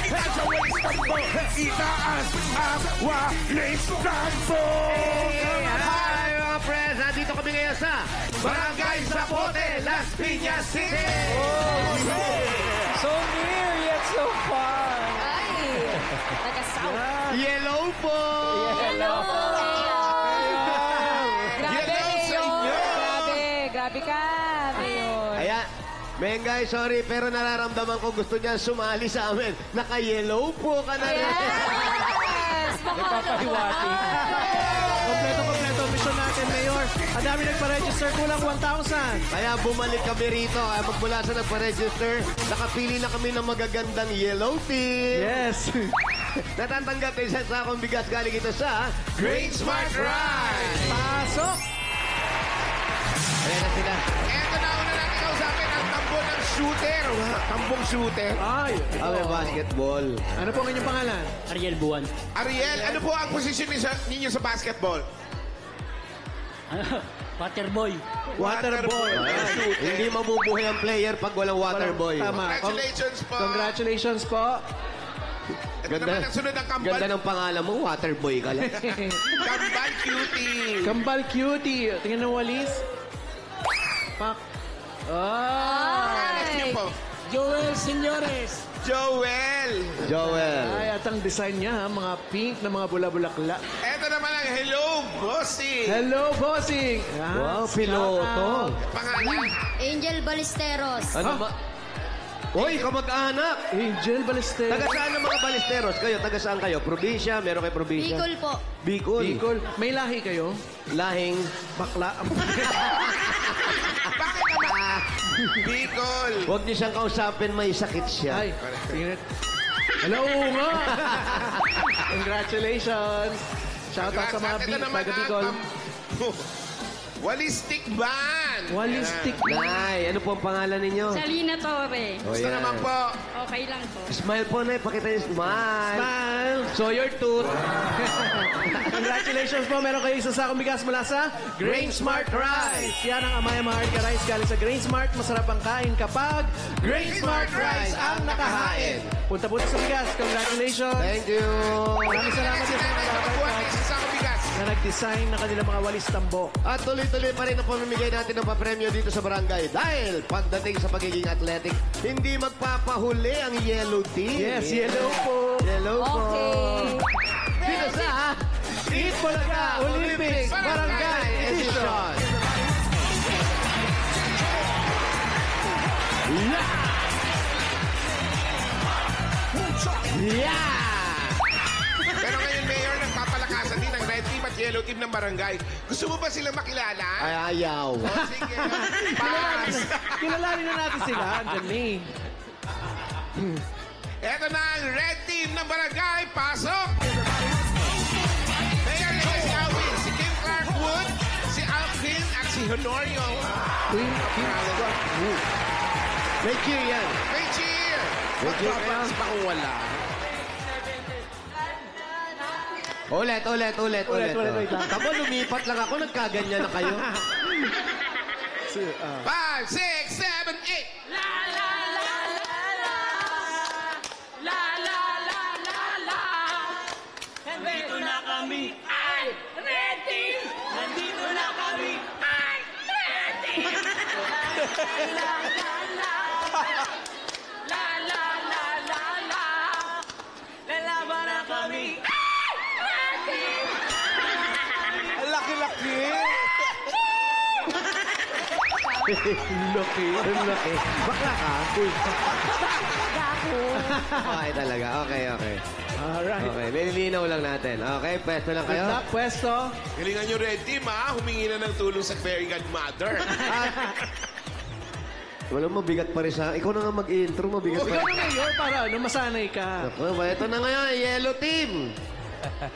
at sa walis tambo, itaas ang walis tambo. Hi mga friends, nandito kami ngayon sa Barangay Zapote, Las Piñas City. So near yet so far. Ay, taga-south. Yellow po. Hello. Grabe, Mayor. Grabe ka, Mayor. Ayan. Mengay, sorry, pero nararamdaman ko gusto niya sumali sa amin. Naka-yellow po ka na rin. Yes! Nagpapahiwati. Kompleto mission natin, Mayor. Ang dami nagpa-register, kulang 1,000. Kaya bumalik kami rito. Ay, magmula sa nagpa-register, nakapili na kami ng magagandang yellow team. Yes. Natatanggap na isang sakong bigas galing ito sa Great Smart Ride. Pasok. Ayan na sila. Eto na, una natin kausapin ang tambo ng shooter. Tambong shooter. Ay. Kami basketball. Ano po ang inyong pangalan? Ariel Buwan. Ariel, ano po ang posisyon ninyo sa basketball? Waterboy. Waterboy. Hindi mabubuhay ang player pag walang waterboy. Tama. Congratulations po. Congratulations po. Ito naman ang sunod ng kambal. Ganda ng pangalan mo, waterboy ka lang. Kambal cutie. Kambal cutie. Tingnan ng walis. Pak. Pangalan niyo po. Joel Señores. Joel. Joel. Ay, at ang design niya, ha, mga pink na mga bula-bulakla. Ito naman ang Hello Bossy. Hello, bossing! Yan. Wow, Shout piloto. out. Pangalan. Angel Ballesteros. Ano ba? Hoy, kamag-anak! Angel Ballesteros. Taga saan ang mga balisteros? Kayo, taga saan kayo? Probinsya? Meron kayo probinsya? Bicol po. Bicol. Bicol. May lahi kayo? Lahing. Bakla. Bakit naman? Bicol. Huwag niyo siyang kausapin, may sakit siya. Ay, tingnan. Hello nga! Congratulations! Shout out sa mga Ito naman taga Bicol. Walistic Band. Walistic. Nay, ano po ang pangalan ninyo? Salina Torre. O, Gusto yan. naman po. Okay lang po. Smile po, Nay. Pakita niyo smile. Smile! Show your tooth. Congratulations po! Meron kayo isang sakong bigas mula sa Grain Smart Rice. Yan ang Amaya Maharlika Rice galing sa Grain Smart. Masarap ang kain kapag Grain Smart Rice ang nakahain. Punta sa bigas. Congratulations! Thank you. Maraming salamat din sa mga Nakakuha kapatid kayo sa sakong bigas. na nag-design ng kanilang mga walis tambo. At tuloy-tuloy pa rin ang pamimigay natin ng papremyo dito sa barangay. Dahil pagdating sa pagiging athletic, hindi magpapahuli ang yellow team. Yes, yellow po. Yellow po. Okay. Dito sa Eat Bulaga Olympics Barangay Edition. Yeah! Pero ngayon, Mayor, nagpapalakasan din ang red team at yellow team ng barangay. Gusto mo ba silang makilala? Ay, ayaw. O, sige. Pass. Kilalanin na natin sila. Andyan eh. Eto na ang red team ng barangay. Pasok! Mayor, yan si Alvin, si Kim Clark Wood, si Alvin at si Honorio. May cheer yan. May cheer! May cheer. Magpapas pa kung wala. Ulit. Ulit, wait lang. Tabo, lumipat lang ako. Nagkaganyan na kayo. 5, 6, 7, 8. La la la la la. La la la la la. Nandito na kami. Ay, red team. Nandito na kami. Ay, red team. La la la. La la la la la. Lalaban na kami. Ay, red team. Ang laki-laki. Laki. Bakla ka? Uy. Okay talaga. Okay. Alright. Okay, nililinaw lang natin. Okay, pwesto lang Good kayo. luck, pwesto. Galingan nyo red team, ha? Humingi na ng tulong sa fairy godmother. Walang mabigat pa rin sa... Ikaw na nga mag-intro, mabigat pa Ikaw rin. na ngayon para masanay ka. Ako, ito na ngayon, yellow team.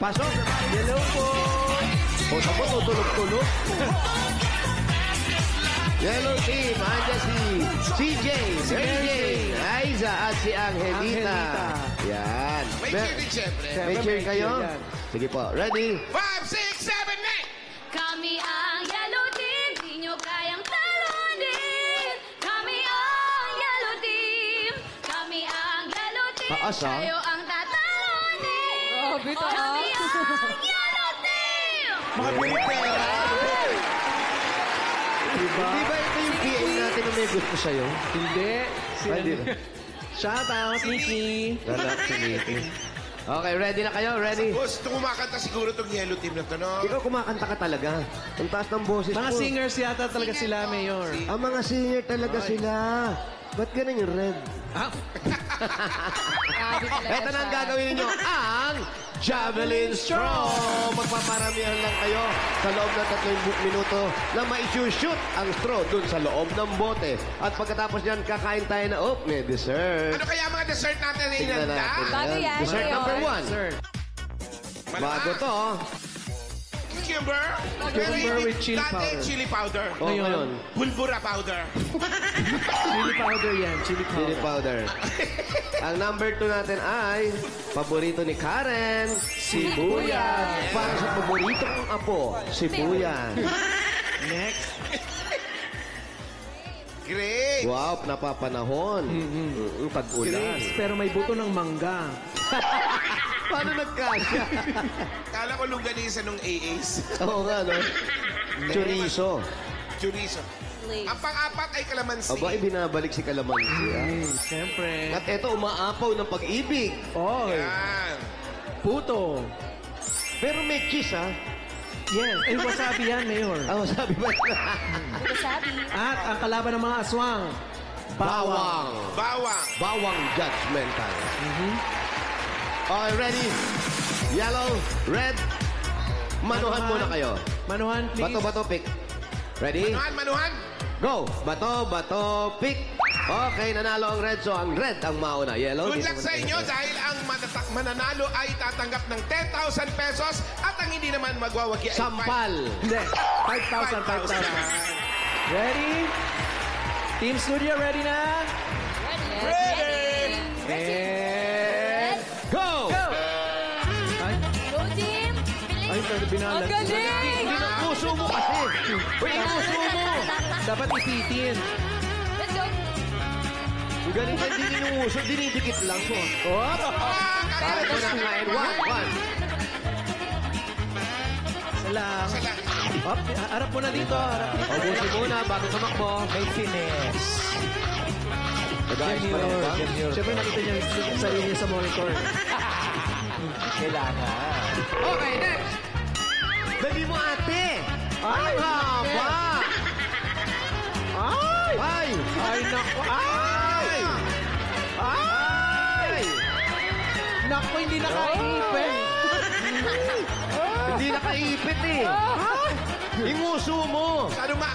Pasok. Hello po. O, tapos, tutulog-tulog. Yellow team, andyan si CJ, Mary Jane, Aiza, at si Angelita. Angelita. Yan. May cheer din, syempre. May cheer kayo? yan. Sige po, ready? 5, 6, 7, 8. Kami ang yellow team. Di nyo kayang talunin. Kami ang yellow team. Kami ang yellow team. Taas, ha? Kayo Grabe to, ah. Mga bilitera. Diba? Di ba ito yung PA natin na may gusto sa'yo? Hindi. Ay, hindi na. Shout out, Nikki. Lalak si Nicky. Okay, ready na kayo? Ready? Boss, kumakanta siguro itong yellow team na to, no? Ikaw kumakanta ka talaga. Ang taas ng boses Mga mo. singers yata talaga sila, Mayor. Ang mga singer talaga sila. Ba't ganun yung red? Grabe talaga Ito na ang siya. gagawin ninyo. Ang Javelin Straw! Magpaparamihan lang kayo sa loob ng 30 minuto na ma-shoot ang straw dun sa loob ng bote. At pagkatapos niyan, kakain tayo na, may dessert. Ano kaya mga dessert natin na Tingnan inanda? natin. Bago yan, Dessert Mayor. number 1. Sir. Bago to. Cucumber. Cucumber with chili Dati, powder. chili powder. Oh, ngayon. Pulbura powder. Chili powder yan. Chili Chili powder. powder. Ang number 2 natin ay paborito ni Karen, sibuyas. Para sa paborito kong apo, sibuyas. Next. Great. Wow, napapanahon. Pag-ulan. Pero may buto ng mangga. Paano nagkasya? Kala ko longganisa nung AAs. Oo nga, no? Chorizo. Chorizo. Ang pang-apat ay kalamansi. Aba, ibinabalik si Kalamansi. Siyempre. At eto, umaapaw ng pag-ibig. Oh, Yan. puto. Pero may cheese, ha? Yes. Ay, wasabi yan, Mayor. Sabi ba? Ito sabi. At ang kalaban ng mga aswang. Bawang. Bawang. Bawang judgmental. Okay, ready? Yellow, red. Manuhan muna kayo. Manuhan, please. Bato, bato, pick. Ready? Manuhan, manuhan. Go! Bato, bato, pick. Okay, nanalo ang red. So, ang red ang mauna. Yellow. Good dito luck muna sa tayo. inyo dahil ang mananalo ay tatanggap ng 10,000 pesos at ang hindi naman magwawagi ay Sampal. Hindi. 5,000, 5,000. Ready? Team Studio, ready na? Ready. And... Go! Go! Ay, Go, team. ay, pero binalag. Ang galing! Hindi na puso mo kasi. Uy, ang puso mo. Dapat ipitin. Let's go. Ang galing ka, hindi ninuuso. Dinidikit lang. So, Oh! bakit mo na kain? One. Salang. Sila. Up, harap mo na dito. Harap dito. Ubusin muna bago tumakbo. May finesse. Nag-ayos pa rin ba? Siyempre nakita niya yung sarili niya sa monitor. Kailangan. Okay, next. Dali mo, ate. Ay! Haba. Ay! Ay. Ay, naku! Ay! Ay. Naku, hindi nakaipin. Hindi nakaipit eh. Yung uso mo. Ano ma?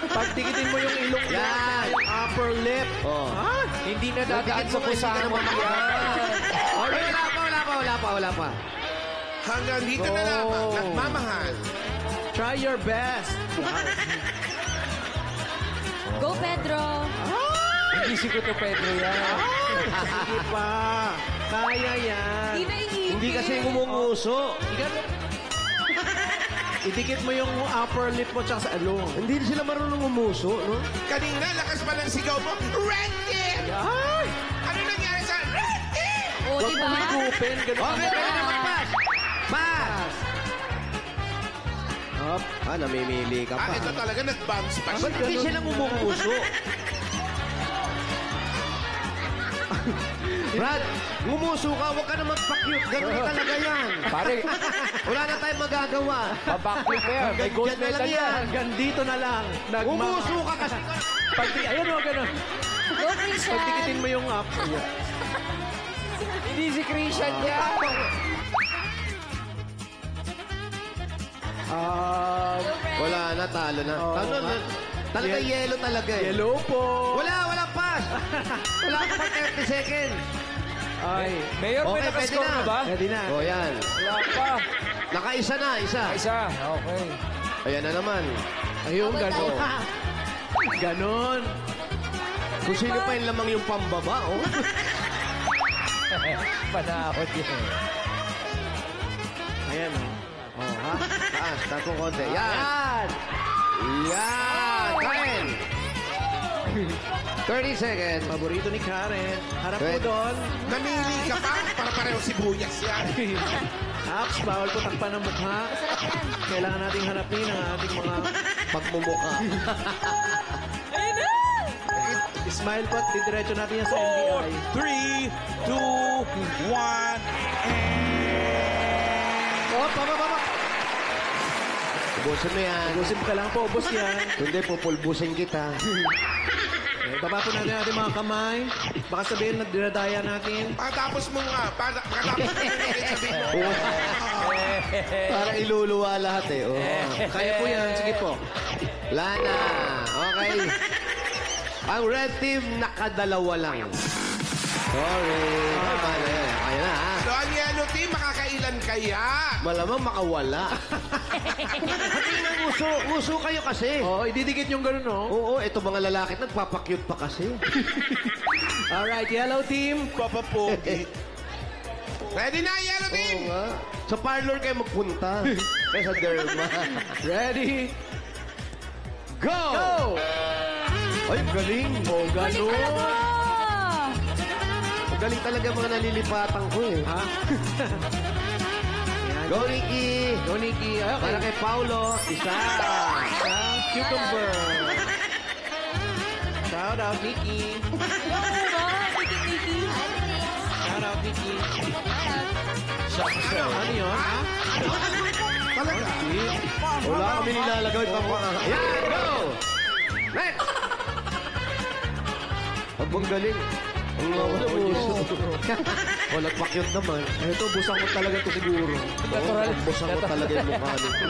Pagtikitin mo yung ilong mo. Yan. Yung upper lip. Oh. Ah! Hindi na dadaan sa pusahan mo yan. Okay, wala pa. Hanggang dito na lamang. Nagmamahal. Try your best. Go, Pedro. Hindi si Kuto Pedro yan. Sige pa. Kaya yan. Di na iipin. Hindi kasi ngumunguso. Idikit mo yung upper lip mo tsaka sa along. Hindi sila marunong umuso, no? Kanina, lakas pa ng sigaw mo. Red team! Ay! Ano nangyari sa red team? O, Huwag diba? mo higupin. Ganun Okay, pwede na mag-pass. Pass! Up. Namimili ka pa. Ito talaga nag-bounce pa Ba't siya. hindi sila ngumunguso? Brad, ngumuso ka, huwag ka na magpa-cute. Ganun talaga yan. Pare, Wala na tayong magagawa. backflip mo yan. May gold Yan na lang medal yan. yan. Hanggang dito na lang. Ngumuso ka kasi. Ayan o, ganun. Go, Christian. Pagtikitin mo yung up. Hindi si Christian yan. Wala na, talo na. Oo, Talo na. nga. Talaga yellow talaga eh. Yellow po. Wala pass. Wala ka pa 30 seconds. Ay. Mayor, may Okay, pwede nakascore na. na ba? Pwede na. O yan. Wala pa. Nakaisa na, isa. Isa. Okay. Ayan na naman. Ayun, Abot ganon. tayo. Ganon. Kung sino pa yung lamang yung pambaba, oh. Panahon yun. Ayan o. Oh, ha? Taas, taas kong konti. Yan. Yan. Kain. 30 seconds. Paborito ni Karen. Harap mo Pwede. doon. Namili ka pa para pareho sibuyas yan. Apps, bawal po takpan ng mukha. Kailangan nating hanapin ang ating mga Pagmumukha. smile po at didiretso natin yan sa NBI. 3, 2, 1, Oh, baba. Ubusin mo yan. Ubusin ka lang po, ubos yan. Hindi, pupulbusin kita. Baba po natin ating mga kamay. Baka sabihin na dinadaya natin. Pagkatapos mo nga, pagkatapos mo sabihin mo. Parang iluluwa lahat eh. Oh. Kaya po yan, sige po. Lana. Okay. Ang red team, nakadalawa lang. Sorry. Tama na yan. Kaya na ha. So, ang yellow team, makakailan kaya? Malamang makawala. Pati na nguso kayo kasi. Oo, ididikit yung ganun, no? Oo, ito mga lalaki nagpapakyut pa kasi. Alright, yellow team. Papa Pogi. Ready na, yellow Oo team? nga. Sa parlor kayo magpunta. Kaya sa derma. Ready? Go! Go! Ay, galing. Oh, Galing ganun. talaga! Galing talaga mga nalilipatan ko eh. Ha? Go, Ricky! Go, Nikki. Okay. Para kay Paulo, isa. Sa cucumber. Shout out, Nikki. Shout out, Nikki. Ano yun? Ha? Talaga? Wala kami nilalagay pa pa. Yan, go! Next! Ang galing. Ang walang pakyut naman. Ito, busang mo talaga ito siguro. Natural. Busang mo talaga yung mukha nito.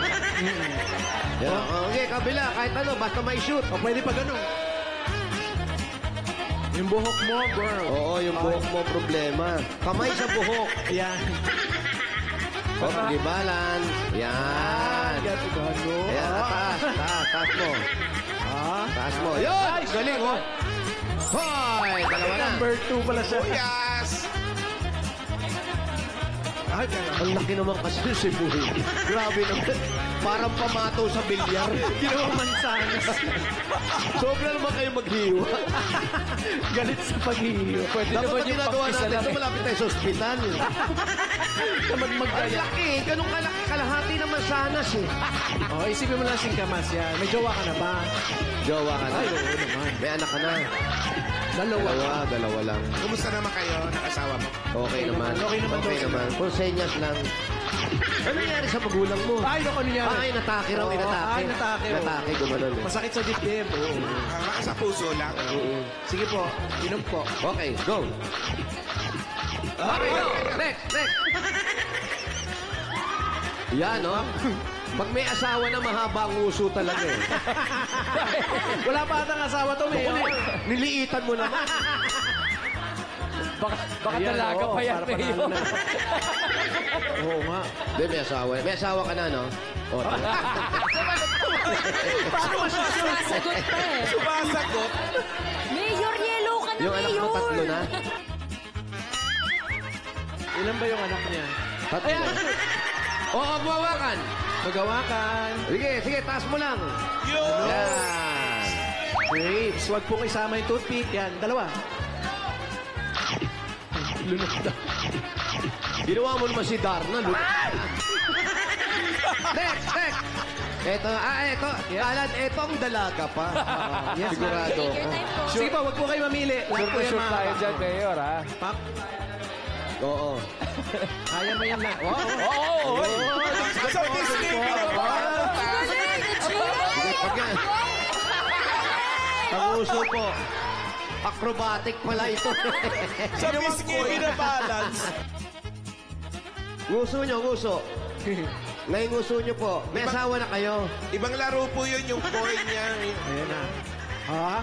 Yan. Okay, kabila. Kahit ano, basta may shoot. O, pwede pa ganun. Yung buhok mo, girl. Oo, yung buhok mo problema. Kamay sa buhok. Ayan. Oh, di balance. Yan. Gato, gato. Ayan, taas mo. Ah. Taas mo. Yun! Galing, oh. Hoy! Dalawa na. Number 2 pala siya. Yes! Ay, ganun. Ang laki naman kasi yung sibuhi. Grabe naman. Parang pamato sa bilyar. Ginawang mansanas. Sobra naman kayo maghiwa. Galit sa paghihiyo. Pwede Dapat naman ang yung ginagawa pag-isa natin, lang. ito malapit tayo sa ospital. Naman Ang magdaya. laki, ganun kalaki kalahati naman sanas eh. Oh, isipin mo lang singkamas yan. May jowa ka na ba? Jowa ka na. Ay, oo naman. May anak ka na. Dalawa. Dalawa lang. Kumusta naman kayo, nakasawa mo? Okay naman. Okay naman. Okay naman. Kung senyas lang. Ano nangyari sa magulang mo? Ay, naku, ano yan? Ay, natake raw, Oo, inatake. ay, natake, oo. Natake, gumanon eh. Masakit sa dibdib. Oo. Baka sa puso lang. Sige po, inom po. Okay, go. Okay, go. Next. Yan, no? Pag may asawa na, mahaba ang uso talaga eh. Wala pa atang asawa to, Mayor. Niliitan mo naman. Baka Ayan, dalaga oo, pa yan, para panalo Mayor. na. Oo nga. Hindi, may asawa. May asawa ka na, no? O, Paano masasagot? Sagot pa eh. Sumasagot. Mayor, yellow ka na, yung anak mo Mayor! tatlo na? Ilan ba yung anak niya? Tatlo. Oo, bumawakan. Magawakan. Sige, taas mo lang. Yun. Yan. Great. Huwag pong isama yung toothpick. Yan, dalawa. Lunod daw. Ginawa mo naman si Darna. Next. Eto. Alan, eto ang dalaga pa. Yes, Sigurado. Take your time po. Sige pa, huwag po kayo mamili. Lahat po yan Sure tayo mga dyan, Mayor, ha? Pak, Oo. kaya mo yan lang. Wow. Oo, Sa Disney, pinapala. Sige, pag yan. Ang uso po. Acrobatic pala ito. Sa Disney, pinabalance. Nguso nyo, nguso. Ngayong nguso nyo po. May asawa na kayo. Ibang laro po yun, yung coin niya. Ayan na. Ha?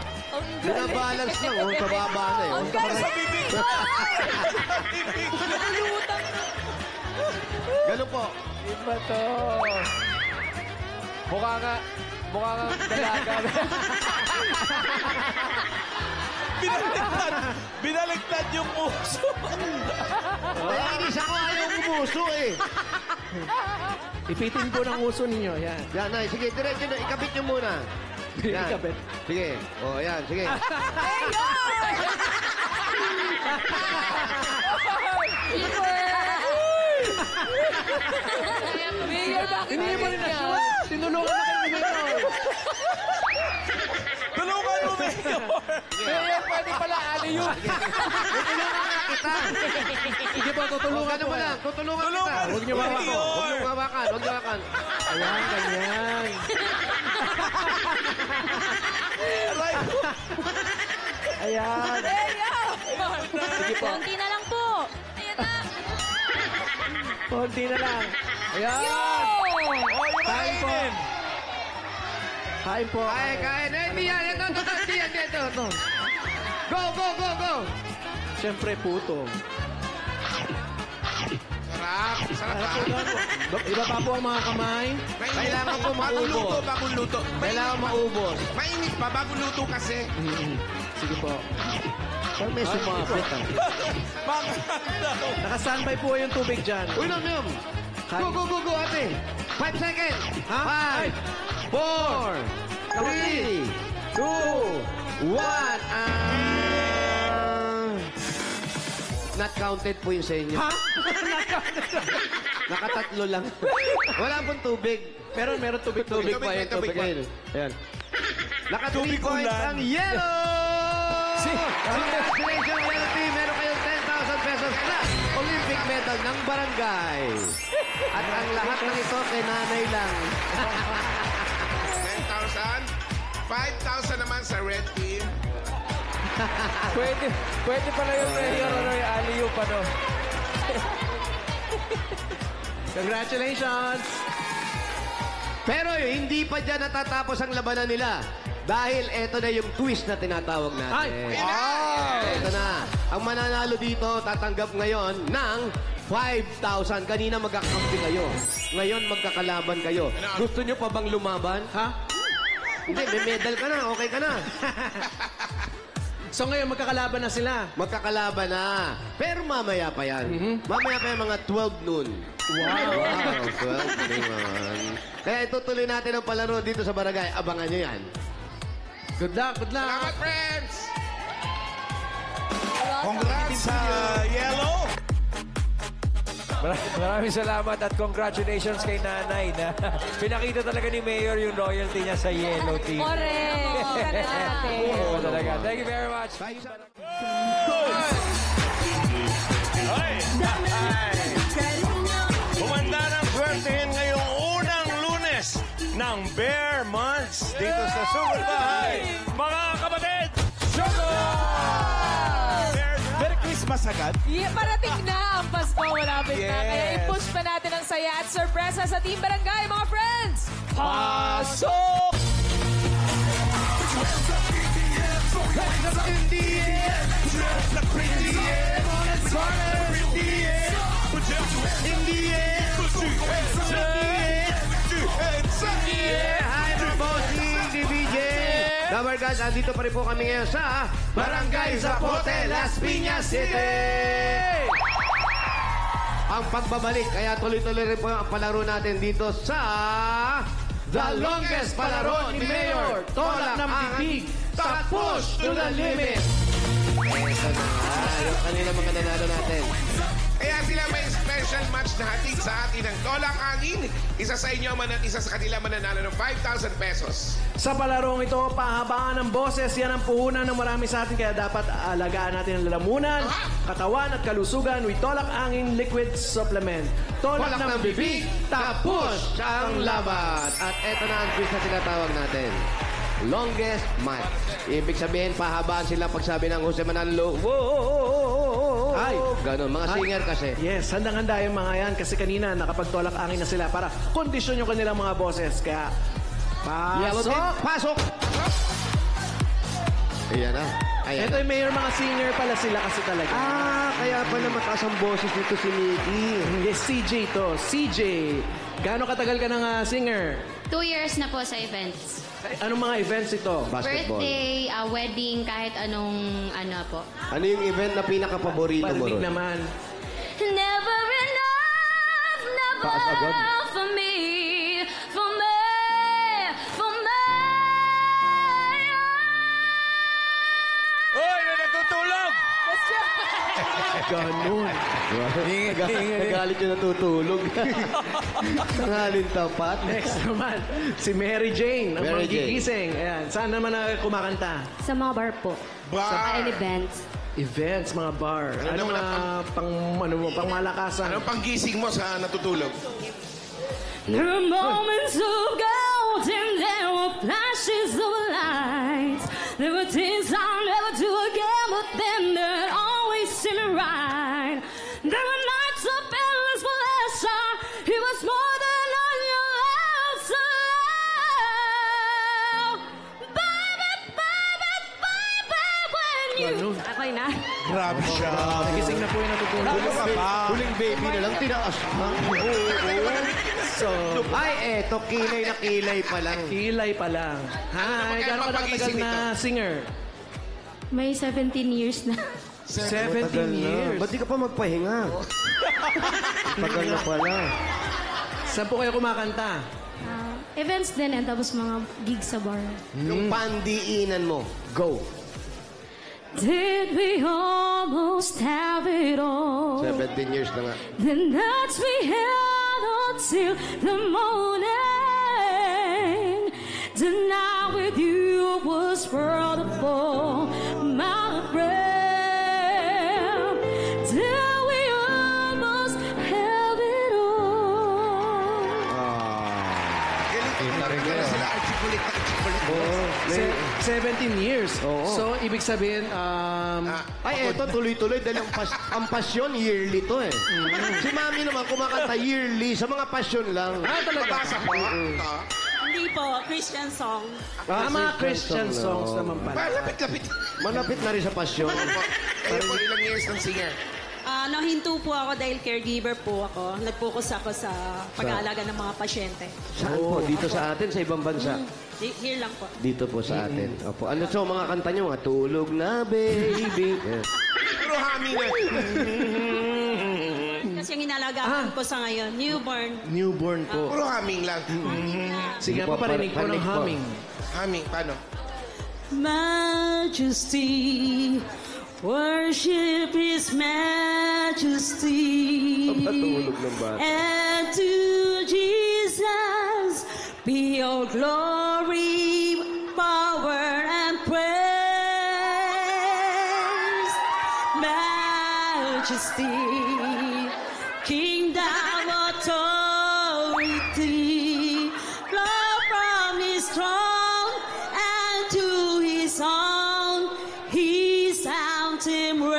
Binabalance lang, oh. Sa baba na eh. Ang galing! Sa bibig. Nalutang. Ganun po. Iba to. Mukha nga dalaga. Binaligtad yung puso. Naiinis ako, ayaw umuso eh. Ipitin po ng uso ninyo. Yan. Yan, ay. Sige, diretso na. Ikabit nyo muna. Yan. Sige. O, ayan. Sige. Mayor, bakit Hindi mo rin na tinulungan na kayo ni Mayor. Tulungan mo, Mayor! Mayor, pwede pala alley-oop. Sige po, tutulungan Ano po. mo lang? Tutulungan kita. Tulungan! Huwag niyo mawakan. Mayor! Huwag niyong hawakan. Huwag niyong hawakan. Ayan, ganyan. Ayan. Sige po. Konti na lang po. Ayan na. Konti na lang. Ayan. Kain po. Kain po. Kain. Hindi yan. Ito. Go. Siyempre, puto. Sarap ha. Iba pa po ang mga kamay. Kailangan po maubos. Bagong luto. Kailangan maubos. Mainit pa, bagong luto kasi. Sige po. Pag may sumapit ah. Naka-standby po yung tubig dyan. Uy, nom. Go, ate. 5 seconds. Ha? 5, 4, 3, 2, 1. Not counted po yung sa inyo. Ha? Nakatatlo lang. Wala pong tubig. Pero meron tubig. Tubig pa yun. Tubig pa. Ayan. Naka 3 Tubig points ulan. ang yellow! Congratulations, yellow team! Meron kayong 10,000 pesos na Olympic medal ng barangay. At ang lahat ng ito kay nanay lang. 10,000. 5,000 naman sa red team. Pwede pala yung Mayor, yung alley-oop, ano. Congratulations! Pero hindi pa dyan natatapos ang labanan nila. Dahil eto na yung twist na tinatawag natin. Eto na. Ang mananalo dito, tatanggap ngayon ng 5,000. Kanina magkakampi kayo. Ngayon magkakalaban kayo. Gusto nyo pa bang lumaban? Ha? Hindi, may medal ka na. Okay ka na. So ngayon, magkakalaban na sila. Magkakalaban na. Pero mamaya pa yan. Mamaya pa yan mga 12 noon. Wow, 12 noon. Kaya itutuloy natin ang palaro dito sa barangay. Abangan nyo yan. Good luck, good luck. Salamat, friends! Congrats sa Yellow! Maraming salamat at congratulations kay Nanay na pinakita talaga ni Mayor yung loyalty niya sa Yellow Team. Correct. Oo, talaga. Thank you very much. Bumanda ng swertehin ngayong unang Lunes ng Bear Months dito sa Sugod Bahay. Mga kapatid, Sugar! Merry Christmas agad. Yeah, parating na ang Pasko. Malapit na. Kaya Yes. i-push pa natin ang saya at sorpresa sa Team Barangay, mga friends! Pasok! Hi, mga bossing, DBJ! Number guys, andito pa rin po kami ngayon sa Barangay Zapote, Las Piñas City! Ang pagbabalik, kaya tuloy-tuloy rin po ang palaro natin dito sa The Longest Palaro ni Mayor Tolak ng Bibig sa Push to the Limit! Ito na nga, yung kanina mga nanalo natin. Kaya sila may special match na hatid sa atin ng Tolak Angin. Isa sa inyo man at isa sa kanila mananalo ng 5,000 pesos. Sa palarong ito, pahabaan ng boses, yan ang puhunan ng marami sa atin. Kaya dapat alagaan natin ang lalamunan, katawan at kalusugan with Tolak Angin Liquid Supplement. Tolak ng bibig, tapos ang laban. At eto na ang quiz na tinatawag natin. Longest match. Ibig sabihin, pahabaan sila pag sabi ng Jose Manalo. Whoa! Ay. Ganon, mga singer kasi. Yes, handang-handa yung mga yan kasi kanina nakapagtolak angin na sila para kondisyon yung kanilang mga boses. Kaya, Yellow team, pasok! pasok! Ayan na. Ayan Ito na. yung mayor mga singer pala sila kasi talaga. Kaya pala mataas ang boses nito si Nikki. Hindi, CJ to. CJ. Gaano katagal ka ng singer? 2 years na po sa events. Anong mga events ito? Basketball. Birthday, wedding, kahit anong ano po. Ano yung event na pinaka-paborito mo Parinig ron? naman. Never enough, never Taas agad. for me, for me, for me. Ganun. Nagalit yung natutulog. Tangalin tapat. Next naman, si Mary Jane, ang Mary Jane. magigising. Ayan, saan naman na kumakanta? Sa mga bar po. Sa events. Events, mga bar. Ano naman mga pang malakasan? Anong panggising mo sa natutulog? There were moments of gold and there were flashes of light. There were things I'll never do again, but then there always seemed right. There were nights of endless pleasure. It was more than all your lives allow. Baby, baby, baby, when you... Ganun. Okay na. Grabe siya. Nagising na po yung natutulog. Huling baby na lang, tinaas na. So, Ay, eto, kilay na kilay pa lang. kilay pa lang. Hi, Ano gano'n ka papagising nakatagal na singer? May 17 years na. 17 years. Ba't di ka pa magpahinga? Tagal na pala. Saan po kayo kumakanta? Events din and tapos mga gigs sa bar. Yung pandiinan mo, go. Did we almost have it all? 17 years na nga. The nights we held until the morning. The night with you was wonderful, my friend. Did we almost have it all? Galing sila articulate na articulate. 17 years. Oo. So, ibig sabihin, Ay, eto, tuloy-tuloy dahil ang pasyon, yearly to eh. Si Mami naman kumakanta yearly sa mga pasyon lang. Mabasa po. Hindi po, Christian song. mga Christian songs lang. naman pala. Malapit-lapit. Malapit na rin sa pasyon. Kayo po ilang years ng singer? Nahinto po ako dahil caregiver po ako. Nag-focus ako sa pag-aalaga ng mga pasyente. Saan po? Dito sa atin, sa ibang bansa? Here lang po. Dito po sa atin. Opo. Ano so, mga kanta nyo? Mga tulog na, baby. Yeah. Puro humming na. Kasi ang inalagaan ko sa ngayon, newborn. Newborn po. Puro humming lang. Sige pa, parinig po ng Parinig po. humming. Humming, paano? Majesty, worship His Majesty. Patulog ng bata. And to Jesus be all glory, power, and praise. Majesty, kingdom, authority, love from His throne, and to His own, He sound Him raise.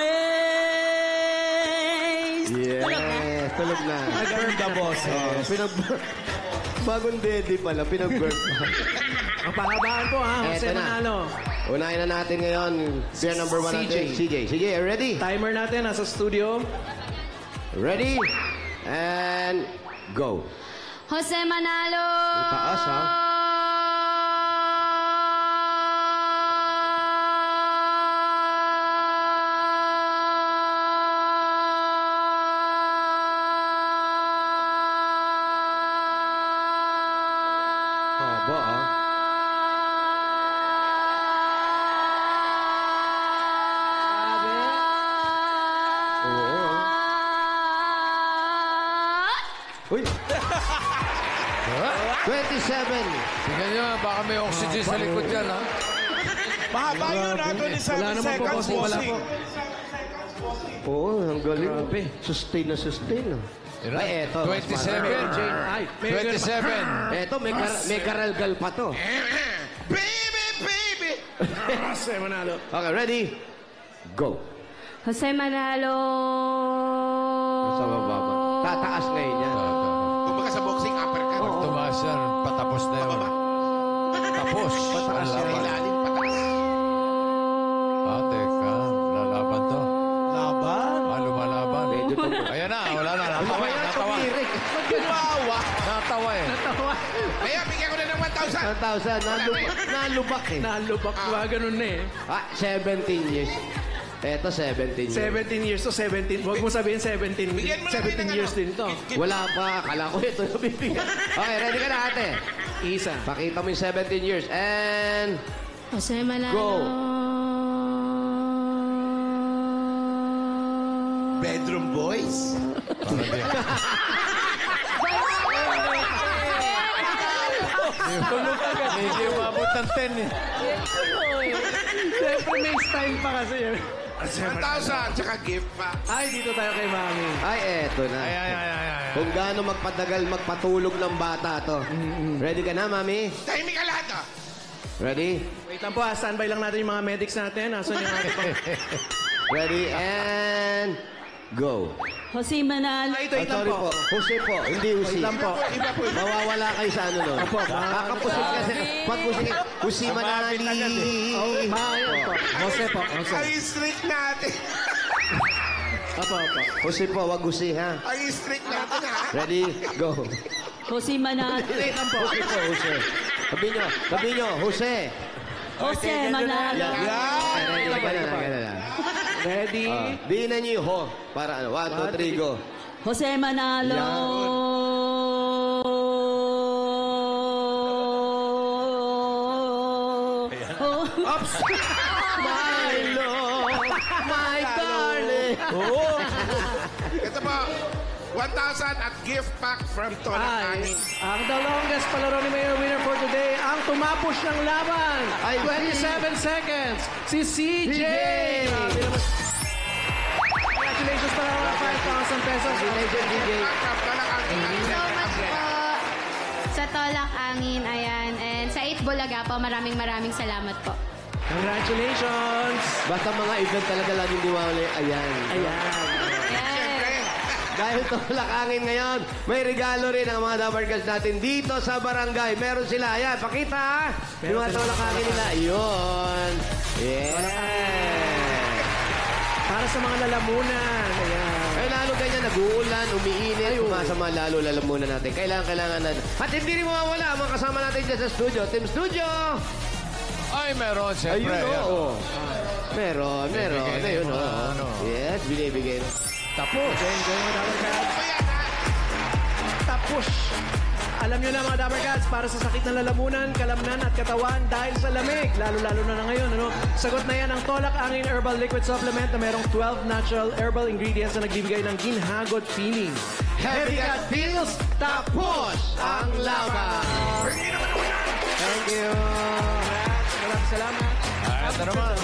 Yeah. Tulog na. Nag-earn the boss. Bagong daddy pala, pinag-birth pa. Ang pahabaan po ha, Jose Eto na. Manalo. Unahin na natin ngayon. Beer number 1 natin. CJ. Sige, ready? Timer natin, nasa studio. Ready? And go. Jose Manalo! Ang taas, ha? Haba, ah. Oo, ah. Uy! 27. Tingnan nyo, baka may oxygen sa likod yan, ha? Mahaba yun, ha? 27 Wala naman po, seconds, bossing. Wala po. Oo, ang galing. Grabe. Sustain na sustain. Ah. Ay, eto. 27. Jane, ay, Mayor. 27. Eto, may karalgal pa to. Baby, baby! Jose Manalo. Okay, ready? Go. Jose Manalo! Sa baba ba? Tataas ngayon yan. Kumbaga sa boxing, uppercut. Pag tumaas yan, patapos na yun. Tapos. Pataas Sa Lalaban. ilalim, pataas. Teka. Lalaban to. Laban. Lumalaban. Medyo to. Ayan na, wala na. Natawa, Kaya natawa. tumirik. Natawa eh. Kaya, bigyan ko na ng 1,000. 1,000. Nalubak eh. Nalubak ba, ganun na eh. 17 years. Eto, 17 years. 17 years to 17. Huwag mo sabihin 17. Bigyan mo na rin 17 ng years ano. din to. Wala pa. Akala ko ito yung bibigyan. Okay, ready ka na ate. Isa. Pakita mo yung 17 years. And Jose Manalo! Go. Bedroom boys. Tulog agad. Hindi umabot ng 10 eh. Siyempre may style pa kasi. 1,000, tsaka gift pa. Ay, dito tayo kay Mami. Ay, eto na. Kung gaano magpatagal magpatulog ng bata to. Ready ka na, Mami? Tahimik ka lahat, ah. Ready? Wait lang po, standby lang natin yung mga medics natin. Asan yung ating pang... Ready and go. Jose Manalo. Ay, ito, Ay, wait lang sorry po. po. Jose po, hindi Jose. Wait lang po. Mawawala kayo sa ano nun. Opo, Kakapusot kasi. Pag Jose Manali. Maayos po. Jose po, Jose. Ay, strict natin. Opo, opo. Jose po, wag Jose ha. Ay, strict natin, ha? Ready? Go. Jose Manalo. Wait lang po. Jose po, Jose. Sabi nyo, Jose. Jose Manalo. Ready? Ready? Diinan nyo yung ho. Para ano, 1, 2, 3, go. Jose Manalo. Ups! My love, my darling. Ito po, 1,000 at gift pack from Tolak Ay, Angin. ang the longest palaro ni Mayor Winner for today, ang tumapos ng laban. Ay, 27 seconds, si CJ. Grabe naman. Congratulations para mga 5,000 pesos. Congratulations, DJ. From Tolak Angin. Thank you so much po sa Tolak Angin. Ayan. And sa 8 Bulaga po, maraming salamat po. Congratulations. Basta mga event talaga laging diwali. Ayan. Ayan. Yes. Dahil tulakangin ngayon, may regalo rin ang mga Dabar Girls natin dito sa barangay. Meron sila. Ayan, pakita ha. Yung mga tulakangin nila. Yun. Yeah. Para sa mga lalamunan. Ayan. Ay, lalo ganyan, nag-uulan, umiinit, sumasama lalo lalamunan natin. Kailangan natin. At hindi rin mawawala ang mga kasama natin dyan sa studio. Team Studio! Ay, meron, siyempre. Ayun, oo. Meron. Ayun, ano. Yes, binibigay. Tapos. Tapos. Alam nyo na mga Dabar Cats, para sa sakit ng lalamunan, kalamnan at katawan dahil sa lamig. Lalo-lalo na ngayon. Ano? Sagot na yan ang Tolak Angin Herbal Liquid Supplement na merong 12 natural herbal ingredients na nagbibigay ng ginhagot feeling. Heavy Cat Feels, tapos ang laban. Thank you. Maraming salamat. Ito naman.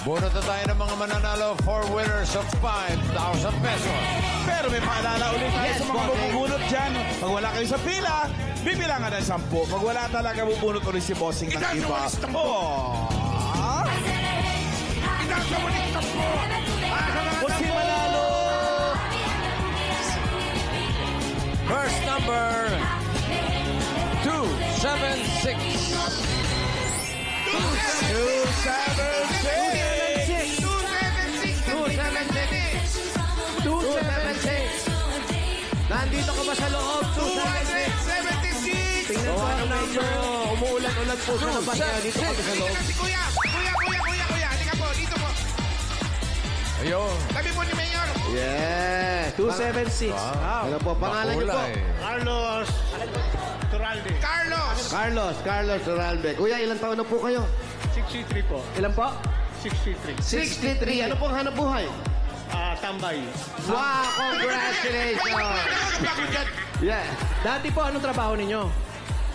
Bunot na tayo ng mga mananalo for winners of 5,000 pesos. Pero may paalala ulit tayo sa mga bubunot dyan. Pag wala kayo sa pila, bibilangan ng 10. Pag wala talaga, bubunot ulit si Bossing ng iba. Kung si Manalo! First number 276. 276. Nandito ka ba sa loob? 276. Tingnan ko ang number. Umuulan-ulan po sa labas niya. Dito kami sa loob. Si Kuya. Kuya. Halika po, dito po. Ayun. Kami po ni Mayor. Yeah. 276. Wow. Ano po, pangalan niyo po? Carlos Turalde. Carlos Turalde. Kuya, ilang taon na po kayo? 63 po. Ilan po? 63. 63. Ano pong hanap buhay? Tambay. Wow, congratulations! Yeah. Dati po, anong trabaho ninyo?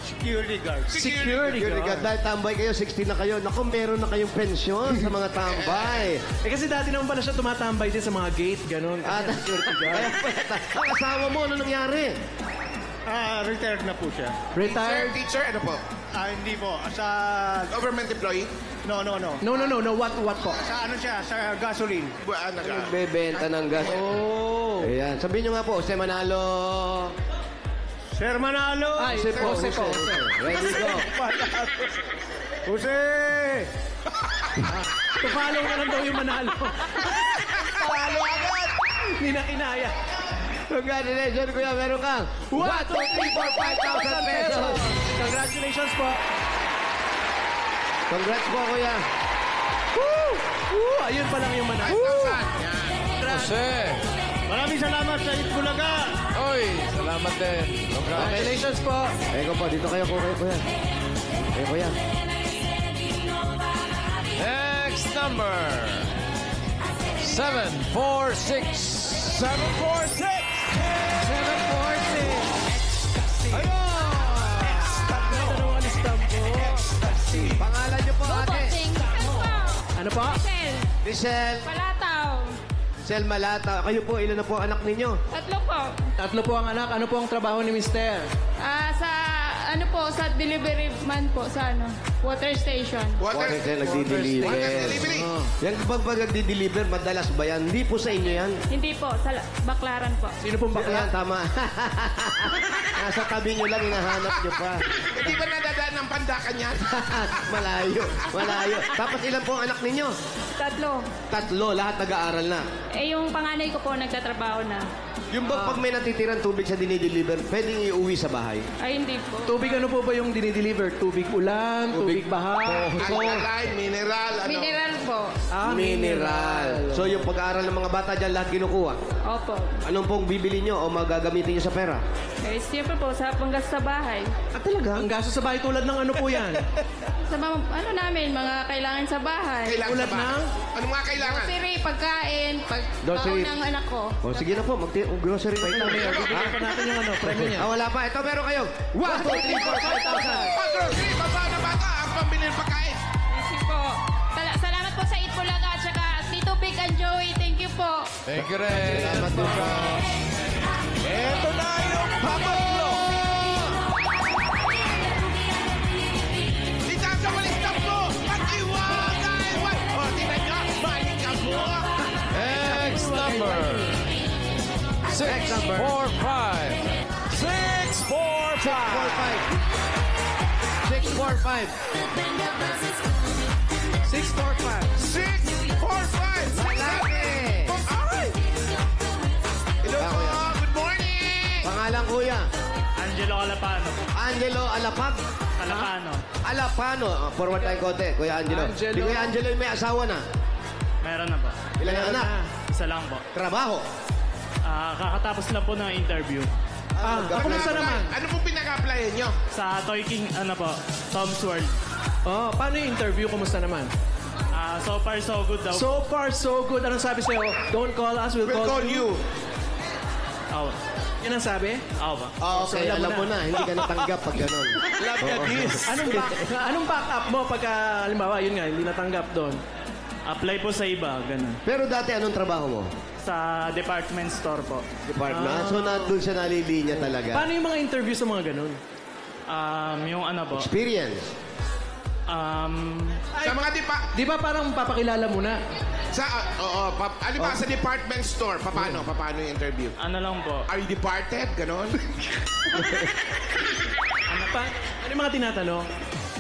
Security guard. Security Good. guard. Dahil tambay kayo, 60 na kayo. Naku, meron na kayong pensyon sa mga tambay. Eh kasi dati naman pala siya tumatambay din sa mga gate, ganun. At, kaya ang asawa mo, ano nangyari? Retired na po siya. Retired? Teacher, ano po? Hindi po. Sa... Government employee? No. No. What po? Sa ano siya? Sa gasoline. Buwan na ka. Bebenta ng gas. Oh. Ayan. Sabihin nyo nga po, Jose Manalo. Sir Manalo! Ay, Jose po. Ready, go. Jose! To-follow na lang daw yung manalo. Palo agad! Hindi na kinaya. Congratulations, kuya. Meron kang 1, 2, 3, 4, 5,000 pesos. Congratulations po. Congrats po, kuya. Ayun pa lang yung manalo. 5,000. Jose. Maraming salamat sa Itbulaga! Oy, salamat din. Congratulations po. Eko po, dito kayo po, kuya. Kuya. Next number 746. 746! 746. Ayun! Dalawang listam po. Pangalan niyo po, ate. Ano po? Michelle. Palataw. Michelle Malata. Kayo po, ilan na po ang anak ninyo? Tatlo po. Tatlo po ang anak. Ano po ang trabaho ni Mister? Sa delivery man po sa water station. Water kayo nagdi-deliver. Delivery. Yan pag nagdi-deliver, madalas ba yan? Hindi po sa inyo yan. Hindi po, sa Baklaran po. Sino pong bakla? Yan, tama. Nasa tabi nyo lang, hinahanap nyo pa. Hindi ba nadadaan ng pandakan yan? Malayo, malayo. Tapos ilan po ang anak ninyo? Tatlo. Lahat nag-aaral na. Yung panganay ko po nagtatrabaho na. Yung pag may natitirang tubig sa dinideliver, pwedeng iuwi sa bahay. Ay, hindi po. Tubig ano po ba yung dinideliver? Tubig ulan, tubig baha? Alkaline, mineral, Mineral po. Mineral. So yung pag-aaral ng mga bata dyan, lahat kinukuha. Opo. Anong pong bibili nyo o magagamitin nyo sa pera? Siyempre po, sa panggas sa bahay. Talaga? Ang gasto sa bahay tulad ng ano po yan? Sa mga, namin, mga kailangan sa bahay. Kailangan Tulad sa bahay. ng? Anong mga kailangan? Grocery, pagkain, Grocery. pagkaon ng anak ko. O sige na po, grocery pa ito. Bibigyan pa natin yung premyo niya. Wala pa. Ito meron kayo. 1, 2, 3, 4, 5,000. Pag grocery, baba na bata, ang pambili ng pagkain. Kasi po, salamat po sa Itbulaga at saka Tito Pic and Joey. Thank you po. Thank you rin. Salamat po. Ito na yung patatlo! Itasa mo listap mo! Pag-iwagay! O, tingnan nyo, balik ka po! Next number. 645. 645. 645. 645! Lalaki. Alright! Hello po, good morning! Pangalan kuya? Angelo Alapano. Angelo Alapag? Alapano. Alapano. Forward tayo konti, Kuya Angelo. Angelo. Di Kuya Angelo yung may asawa na. Meron na po. Ilan ang anak? Isa lang po. Trabaho. Kakatapos lang po ng interview. Kumusta naman? Ano pong pinag-applyan nyo? Sa Toy King, Tom's World. Oh, paano yung interview? Kumusta naman? So far, so good daw. So far, so good. Anong sabi sa'yo? Don't call us, we'll We'll call you. Aw. Yan ang sabi? Aw ba? Okay, So, alam mo na. Hindi ka natanggap pag gano'n. Love ya, kiss! Anong backup mo pagka, halimbawa, yun nga, hindi natanggap doon? Apply po sa iba, ganun. Pero dati, anong trabaho mo? Sa department store po. Department. So, doon siya nalilinya talaga. Paano yung mga interview sa mga ganun? Yung po. Experience. Sa mga Di ba parang papakilala mo na? ano ba, sa department store, paano yung interview? Ano lang po. Are you departed? Ganon? Ano yung mga tinatanong?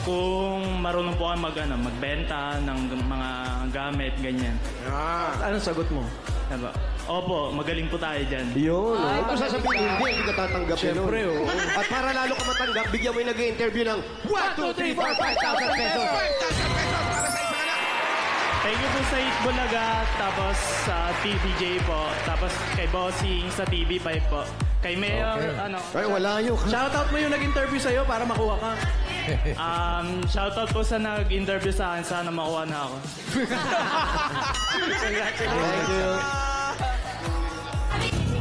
Kung marunong po kayo magbenta ng mga gamit, ganyan. Anong sagot mo? Diba? Opo, magaling po tayo dyan. Yun. Huwag mo sasabihin, hindi ka tatanggap yun. Siyempre, oo. At para lalo ka matanggap, bigyan mo yung nag-interview ng 1, 2, 3, 4, 5,000 pesos. 5,000 pesos para sa isang anak. Thank you po sa Itbulaga, tapos sa TVJ po, tapos kay Bossing sa TV5 po. Kay Mayor, Ay, wala yun. Shoutout mo yung nag-interview sa'yo para makuha ka. shoutout po sa nag-interview sa akin, sana makuha na ako. Thank you.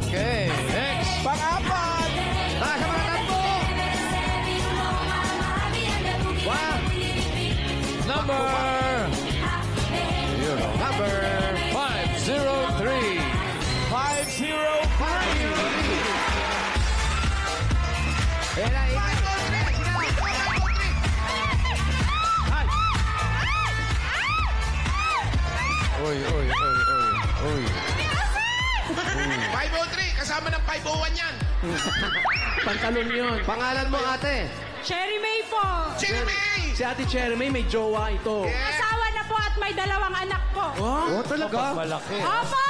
Okay, next. Pang-apat! Sa mga tatlo! Wow! Number. Number 503. 503! Uy. 503, kasama ng 501 yan. Pantalon yun. Pangalan mo, ate? Cherry May po. Cherry May! Si Ate Cherry may jowa ito. Asawa na po at may 2 anak po. Oh, talaga? Malaki. Opo!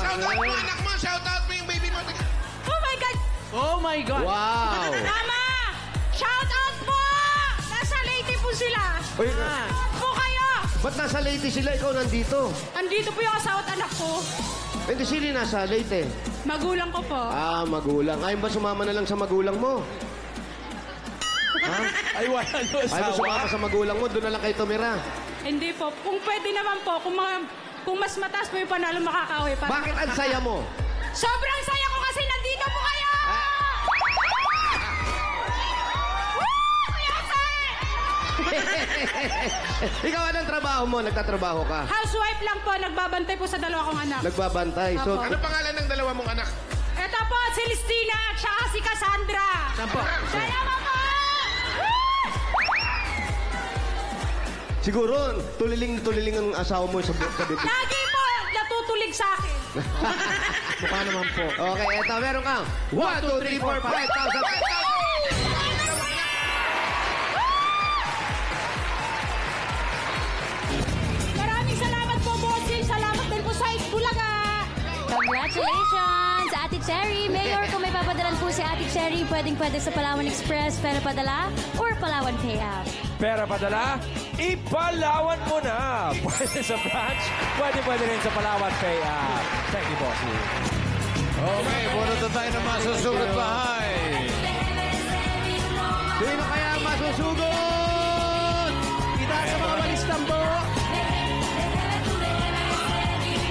Shout out mo anak mo, shout out mo yung baby mo. Oh my God! Oh my God! Wow! Mama! Shout out po! Nasa Leyte po sila. Uy, Po kayo! ba't nasa Leyte sila? Ikaw nandito. Andito po yung asawa at anak ko. Hindi sila nasa Leyte. Magulang ko po. Magulang. Ayaw ba sumama na lang sa magulang mo? Ha? Ay, wala nyo Ayaw ba sumama sa magulang mo? Doon na lang kayo tumira. Hindi po. Kung pwede naman po, kung mga Kung mas mataas po yung panalo, makakauwi pa. Bakit ang saya mo? Sobrang saya ko kasi nandito po kayo! Ikaw, anong trabaho mo? Nagtatrabaho ka? Housewife lang po, nagbabantay po sa dalawa kong anak. Nagbabantay. So, Apo. Ano pangalan ng dalawa mong anak? Ito po, si Listina at saka si Cassandra. Sampo. Dalawa po! siguro, tuliling ang asawa mo sa bibig. Lagi po natutulig sa akin. Mukha naman po. Okay, eto, meron kang 1, 2, 3, 4, 5,000. Maraming salamat po, bossing. Salamat din po sa Bulaga. Congratulations, Ate Cherry! Mayor, kung may papadalan po si Ate Cherry, pwede sa Palawan Express, pera padala, or Palawan Payout. Pera padala, ipalawan mo na. Pwede sa branch, pwede rin sa Palawan Payout. Thank you, bossy. Okay, bunot na tayo ng masusugat bahay. Sino kaya ang masusugod? Itaas sa mga balistambo.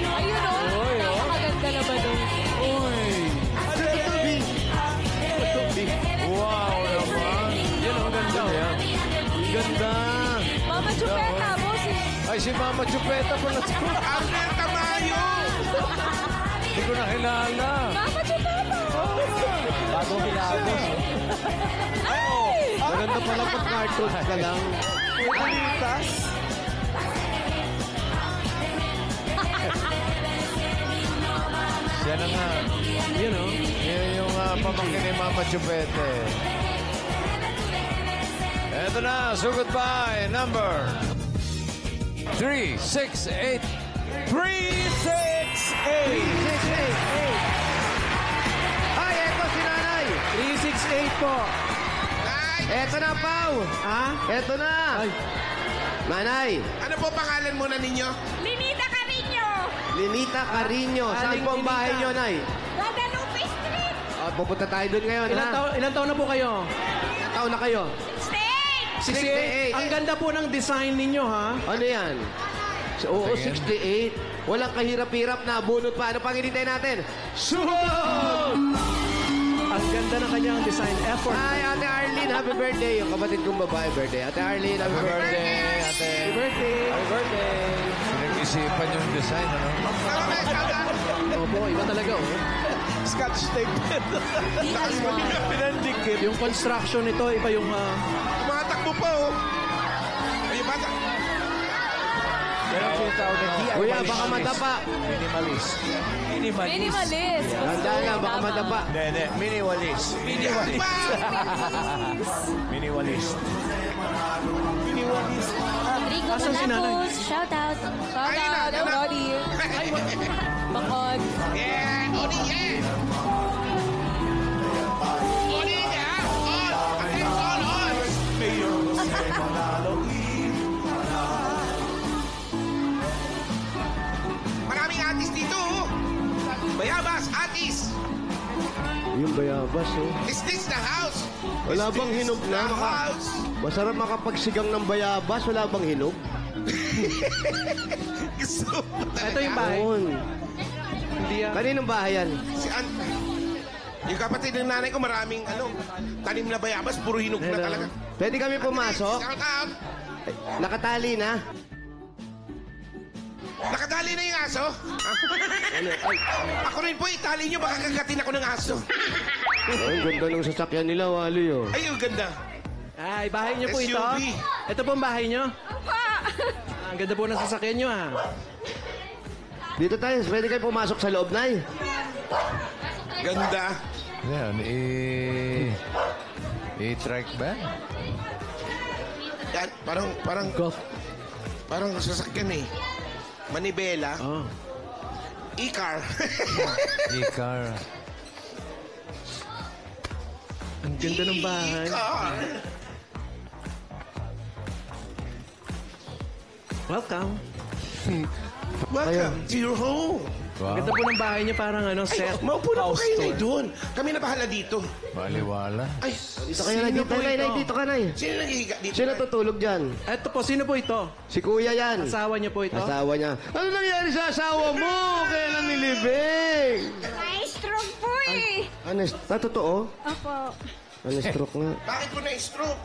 Ayun o. Napakaganda na ba doon? Ano ito, B? Wow naman. Yan ang ganda yan. Ang ganda. Mama Chupeta, bossing. Ay, si Mama Chupeta pala. Abner Tamayo! Hindi ko na kilala. Mama Chupeta! Bago kilabos. Maganda pala pag cartoons ka lang. Balitas. Yan na nga. You know. Yan yung pamangkin ni Mama Chupete. Eto na, sugat bahay, number 368. 368. Ay, eto si nanay. 368 po. Eto na, Pau. Ha? Eto na. Ay. Nanay, Ano po pangalan muna ninyo? Linita Carino! Linita Carino. Saan Aling po ang bahay Linita. nyo, Nay? Guadalupe Street! Pupunta tayo doon ngayon, ha? Ilang taon na po kayo? Ilang taon na kayo? State! 68. Ang ganda po ng design ninyo, ha? Ano yan? Oo, 68. Walang kahirap-hirap na bunot pa. Ano pang hinintay natin? Sugod! Ang ganda ng kanyang design effort. Hi, Ate Arlene. Happy birthday. Yung kapatid kong babae birthday. Ate Arlene, happy birthday. Ate. Happy birthday. Happy birthday. Pinag-isipan yung design, ano? Opo, iba talaga, oh. Scotch tape. Pinandikit. Yung construction nito, iba yung... Tumatakbo pa, oh. Ay, bata. Pero ang tinatawag na DIY. Kuya, baka madapa. Minimalist. Minimalist! Tandaan lang, baka madapa. Hindi. Minimalist. Pa! Minimalist. Rodrigo Asan si nanay? Balacos, shout out. Ay, na, Roddy. Bakod. Yeah! Odi, yeah! Odi, yeah! On! Maraming atis dito, oh. Bayabas, atis. Yung bayabas, oh. Is this the house? Wala Is bang this hinog na? the house? Masarap makapagsigang ng bayabas. Wala bang hinog? Gusto mo Ito yung bahay. Ayun. Hindi yan. Kaninong bahay yan? Si yung kapatid ng nanay ko, maraming tanim na bayabas, puro hinog na talaga. Pwede kami pumasok? Shout out! Ay, nakatali na. Nakadali na yung aso? Ano? Ay, Ako rin po, itali nyo, baka kagatin ako ng aso. ang ganda ng sasakyan nila, Wally, oh. Ay, ang ganda. Ay, bahay niyo po ito? SUV. Ito po ang bahay niyo? Ang ganda po ng sasakyan niyo, ha? Dito tayo, pwede kayo pumasok sa loob, Nay. Ganda. Yan, i-trike ba? Yan, parang sasakyan eh. Manibela. Oh. E-car. E-car. Ang ganda ng bahay. E-car. Welcome. Welcome to your home. Ganda po ng bahay niyo, parang set. Maupo na po house kayo, Nay, tour. doon. Kami na bahala dito. Baliwala. Ay, Dito kayo, Nay. Dito, Nay. Dito ka, Nay. Sino naghihiga dito? Sino tutulog dyan? Eto po, sino po ito? Si Kuya yan. Asawa niyo po ito? Asawa niya. Ano nangyari sa asawa mo? Kailan nilibing? Na-stroke po eh. Totoo? Opo. Stroke nga. Bakit po na-stroke?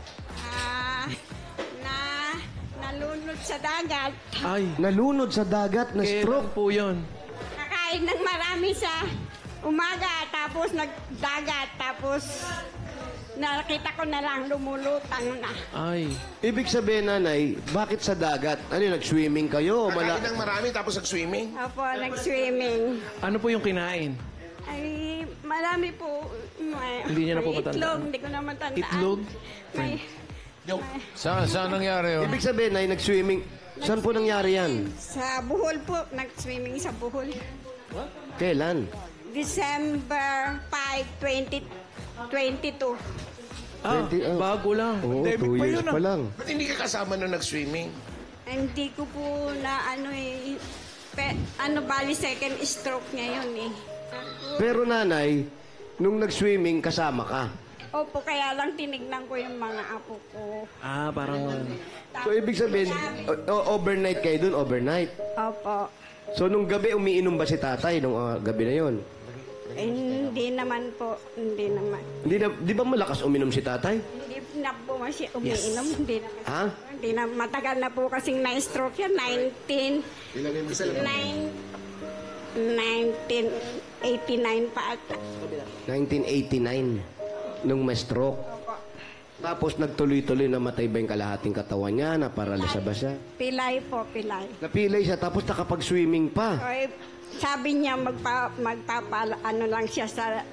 Nalunod sa dagat. Ay, Nalunod sa dagat na kailan stroke. po yun? Kakain ng marami sa umaga, tapos nagdagat, tapos nakita ko na lang lumulutang na. Ay, Ibig sabihin, nanay, bakit sa dagat? Ano yun, nag-swimming kayo? O Kakain ng marami tapos nag-swimming? Opo, nag-swimming. ano po yung kinain? Ay, marami po. Hindi niya na po may matandaan. Itlog, hindi ko na matandaan. Itlog? May, Saan nangyari yun? Ibig sabihin, nay, nag-swimming. Saan po nangyari yan? sa Bohol po, nag-swimming sa Bohol. Kailan? December 5, 2022. Ah, 20, bago lang. Oo, 2 pa years yun, pa lang. Ba't hindi ka kasama nung nag-swimming? Hindi ko po na bali second stroke niya yun eh. Pero nanay, nung nag-swimming, kasama ka. Opo, kaya lang tinignan ko yung mga apo ko. Ah, parang... So, ibig sabihin, overnight kayo dun, overnight. Opo. So, nung gabi, umiinom ba si tatay nung gabi na yon? Hindi naman po, hindi naman. Di ba malakas uminom si tatay? Hindi na po masya umiinom, hindi naman. Ha? Hindi na, matagal na po kasing na-stroke yan, 1989 pa ata. 1989, nung may stroke. Tapos nagtuloy-tuloy namatay ba yung kalahating katawan niya? Naparalisa ba siya? Pilay po, pilay. Napilay siya, tapos nakapag-swimming pa. Oy, sabi niya ano lang siya sa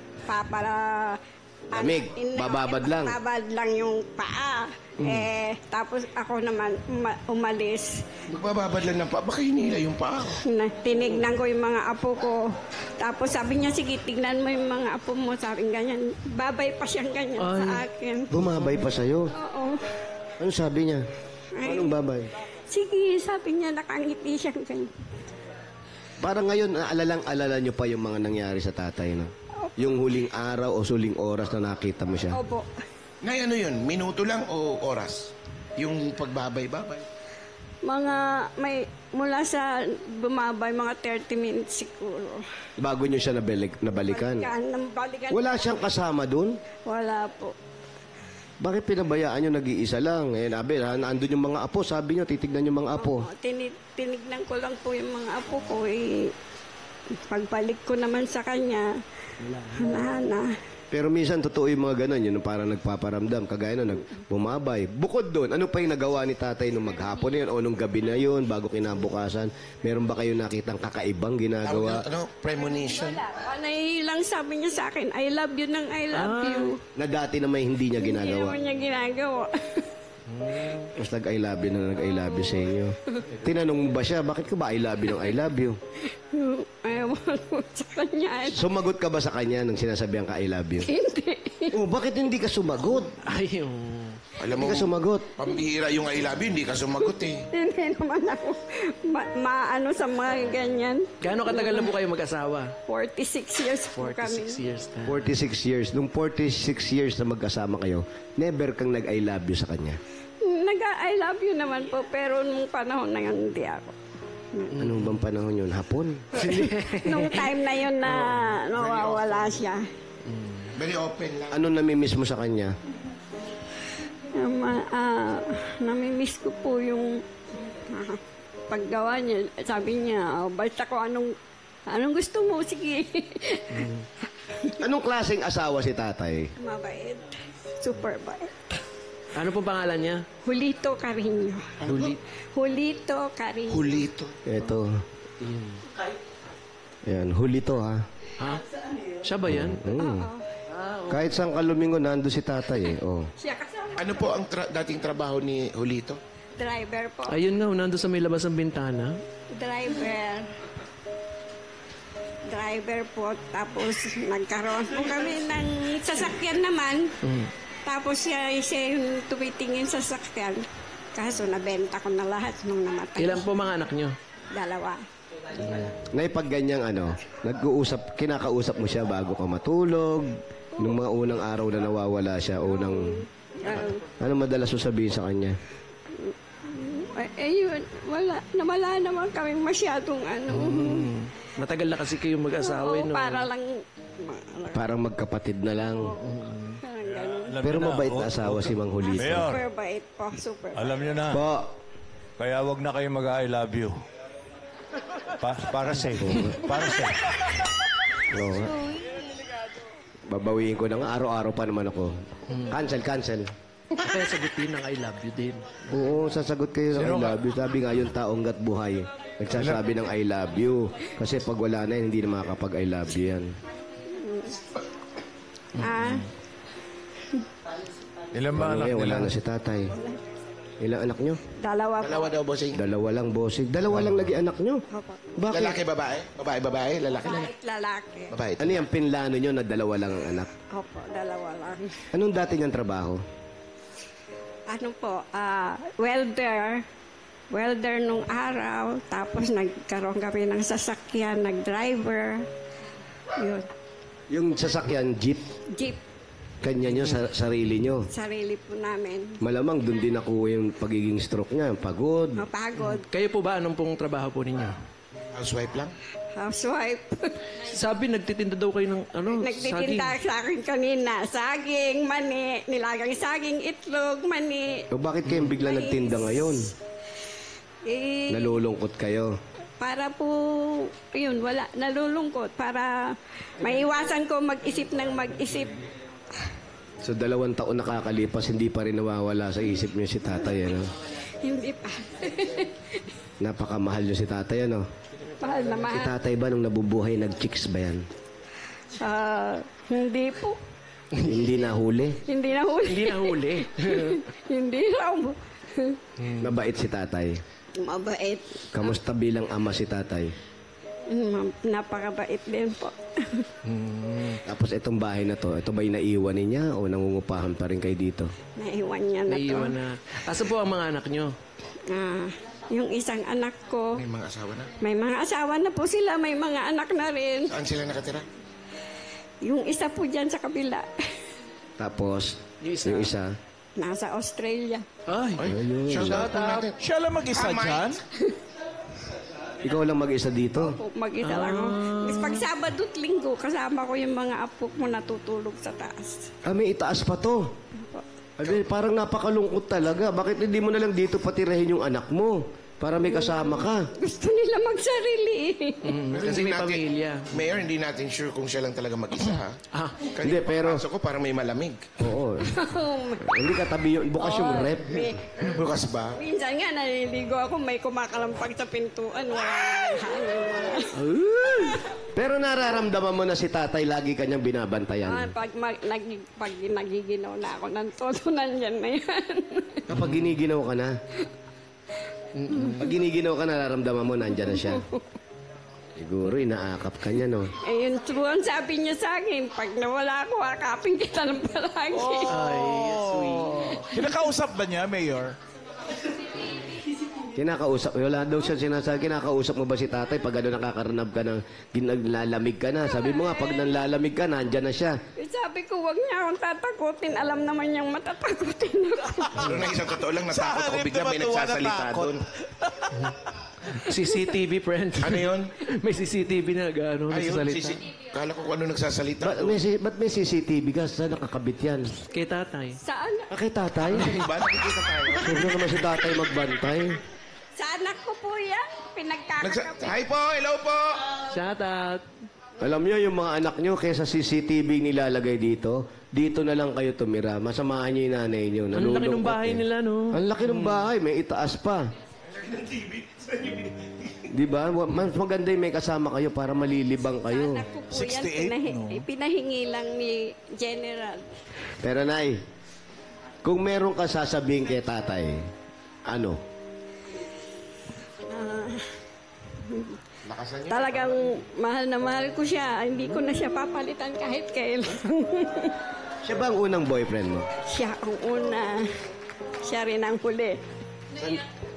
Lamig, bababad lang. Bababad lang yung paa. Tapos ako naman umalis. Magbababad lang ng pa. Baka hinila yung paa. Tinignan ko yung mga apo ko. Tapos sabi niya, sige, tignan mo yung mga apo mo. Sabi ganyan. Babay pa siyang ganyan sa akin. Bumabay pa sa'yo. Oo. Ano sabi niya? Anong babay? Sige, sabi niya, nakangiti siyang ganyan. Parang ngayon, alalang-alala niyo pa yung mga nangyari sa tatay, no? Yung huling araw o huling oras na nakita mo siya. Opo. Nay, ano yun? Minuto lang o oras? Yung pagbabay-babay? Mula sa bumabay, mga 30 minutes siguro. Bago niyo siya nabalikan. Balikan. Wala siyang kasama dun? Wala po. Bakit pinabayaan niyo nag-iisa lang? Nandun yung mga apo. Sabi niyo, titignan yung mga apo. Tinignan ko lang po yung mga apo ko. Pagbalik ko naman sa kanya, wala na. Pero minsan, totoo yung mga ganun. Yun parang nagpaparamdam. Kagaya na bumabay. Bukod doon, ano pa yung nagawa ni tatay nung maghapon na yun o nung gabi na yun bago kinabukasan? Meron ba kayo nakitang kakaibang ginagawa? Premonition? Lang sabi niya sa akin, I love you ng I love you. Na dati na may hindi niya Hindi ginagawa. naman niya ginagawa. Mas nag-I love you na nag-I love you sa inyo. Tinanong mo ba siya, bakit ka ba I love you ng I love you? Ewan ko sa kanya. Sumagot ka ba sa kanya nung sinasabihan ka I love you? Hindi. Oh, bakit hindi ka sumagot? Ay, Alam mo, Hindi ka sumagot. pambihira yung I love you, hindi ka sumagot eh. Hindi naman ako maano sa mga ganyan. gaano katagal na po kayo mag-asawa? 46 years po kami. 46 years na. 46 years. Nung 46 years na magkasama kayo, never kang nag-I love you sa kanya. I love you naman po, pero nung panahon na yun, hindi ako. Anong bang panahon yun? Hapon? Nung time na yun na nawawala siya. Very open lang. Ano namimiss mo sa kanya? Namimiss ko po yung paggawa niya. Sabi niya, basta ko anong gusto mo, sige. Anong klaseng asawa si tatay? Mabait. Super bait. Ano pong pangalan niya? Julito Carino. Julito Carino. Hulito. Ito. Yan, huli to ha. Ha? Siya ba yan? Kahit saan ka lumingon, nando si tatay eh. Oh. Siya kasama. Ano po ang dating trabaho ni Hulito? Driver po. Ayun nga, nando sa may labas ng bintana. Driver po. Tapos nagkaroon po kami ng sasakyan naman. Tapos siya yung tumitingin sa sasakyan. Kaso nabenta ko na lahat nung namatay. Ilan po mga anak niyo? Dalawa. Nay, pag ganyang kinakausap mo siya bago ka matulog, nung mga unang araw na nawawala siya, ano madalas mo sabihin sa kanya? Ayun, wala naman kaming masyadong Matagal na kasi kayong mag-asawa, Oo, no? para lang, Parang magkapatid na lang. parang ganun. Pero mabait na asawa si Mang Julito. Mayor, Super bait po, super. alam niyo na. Po, Kaya wag na kayo mag-I love you. Para safe. Para safe. oo nga. Babawiin ko na nga, araw-araw pa naman ako. Cancel. Kaya sagutin ng I love you din. Oo, sasagot kayo ng I love you. Sabi nga yung taong gat buhay, nagsasabi ng I love you. Kasi pag wala na, hindi na makakapag I love you yan. Ilan ba anak Ngayon, nila? wala na si tatay. Ilang anak nyo? Dalawa po. Dalawa daw, bossing. Dalawa lang, bossing. Dalawa lang lagi anak nyo. Bakit? Lalaki, babae? Babae, lalaki, lalaki. Lalaki. Babae. Ano yung pinlano nyo na dalawa lang ang anak? Opo, dalawa lang. Anong dati niyang trabaho? Ano po, welder. Welder nung araw. Tapos nagkaroon kami ng sasakyan, nag-driver. Yun. Yung sasakyan, jeep, Jeep. kanya nyo, sarili nyo. Sarili po namin. Malamang doon din nakuha yung pagiging stroke niya, yung pagod. Mapagod. Kayo po ba, anong pong trabaho po ninyo? Housewife lang? Housewife. Sabi, nagtitinda daw kayo ng Nagtitinda sa akin kanina. Saging, mani. Nilagang saging, itlog, mani. O bakit kayong bigla nagtinda ngayon? Eh, Nalulungkot kayo. para po, yun, wala, nalulungkot. Para maiwasan ko mag-isip ng mag-isip. So 2 taon nakakalipas, hindi pa rin nawawala sa isip niyo si tatay, ano? Hindi pa. Napakamahal niyo si tatay, ano? Mahal na Si mahal. tatay ba nung nabubuhay, nag-chicks ba yan? Hindi po. Hindi nahuli? Hindi na huli. Hindi nahuli. Hindi raw. Mabait si tatay. Mabait. Kamusta bilang ama si tatay? Napakabait din po. Tapos itong bahay na to, ito ba'y naiwan niya o nangungupahan pa rin kayo dito? Naiwan niya na to. Naiwan na. Asa po ang mga anak nyo? Yung isang anak ko, May mga asawa na? may mga asawa na po sila, may mga anak na rin. Saan sila nakatira? Yung isa po dyan sa kabila, Tapos, yung isa, nasa Australia. Ay, Shout out. Siya lang mag-isa dyan? ikaw lang mag-isa dito. Po, mag-isa lang ako. Pag Sabado at Linggo, kasama ko yung mga apo mo natutulog sa taas. May itaas pa to. Abi, parang napakalungkot talaga. Bakit hindi mo na lang dito patirahin yung anak mo? Para may kasama ka. Gusto nila magsarili. kasi may pamilya. Mayor, hindi natin sure kung siya lang talaga mag-isa, ha? Hindi, pero... Pasok ko parang may malamig. Oo. Hindi katabi yun. Bukas yung rep. Bukas ba? Minsan nga, naliligo ako, may kumakalampag sa pintuan. Wala hangin. Pero nararamdaman mo na si tatay lagi kanyang binabantayan. Pag nagiginaw na ako ng todo, nandyan na yan. Kapag giniginaw ka na, pag giniginaw ka, nararamdaman mo, nandyan na siya. Siguro, inaakap ka niya, no? Eh, yun true ang sabi niya sa akin. Pag nawala ako, akapin kita ng palagi. Ay, sweet. Kinakausap ba niya, Mayor? Kinakausap, wala daw siya sinasabi, kinakausap mo ba si tatay pag ano nakakaranab ka ng naglalamig ka na? Sabi mo nga, pag nanlalamig ka, nandyan na siya. Eh, sabi ko, wag niya akong tatakutin. Alam naman niyang matatakutin ako. Pero na isang totoo lang, natakot ako. Bigla may nagsasalita doon. CCTV, friend. Ano yun? May CCTV na gano'n, Ayun, nagsasalita. kala ko kung ano nagsasalita. Ba't may CCTV ka? Saan nakakabit yan? Kay tatay. Saan? Kay tatay? Ba, nakikita tayo? Sobrang naman si tatay magbantay. Sa anak ko po yan. Pinagkakakabit. Hi po, hello po. Shout out. Alam niyo, yung mga anak niyo, kaysa CCTV nilalagay dito, dito na lang kayo tumira. Masamahan niyo yung nanay niyo. Ang laki ng bahay nila, no? Ang laki ng bahay, may itaas pa. Di ba? Mas maganda yung may kasama kayo para malilibang kayo. Anak ko po 68, yan. no? Pinahingi lang ni General. Pero Nay, kung meron ka sasabihin kay tatay, ano? Talagang mahal na mahal ko siya. Hindi ko na siya papalitan kahit kailan. Siya ba ang unang boyfriend mo? Siya ang una. Siya rin ang huli.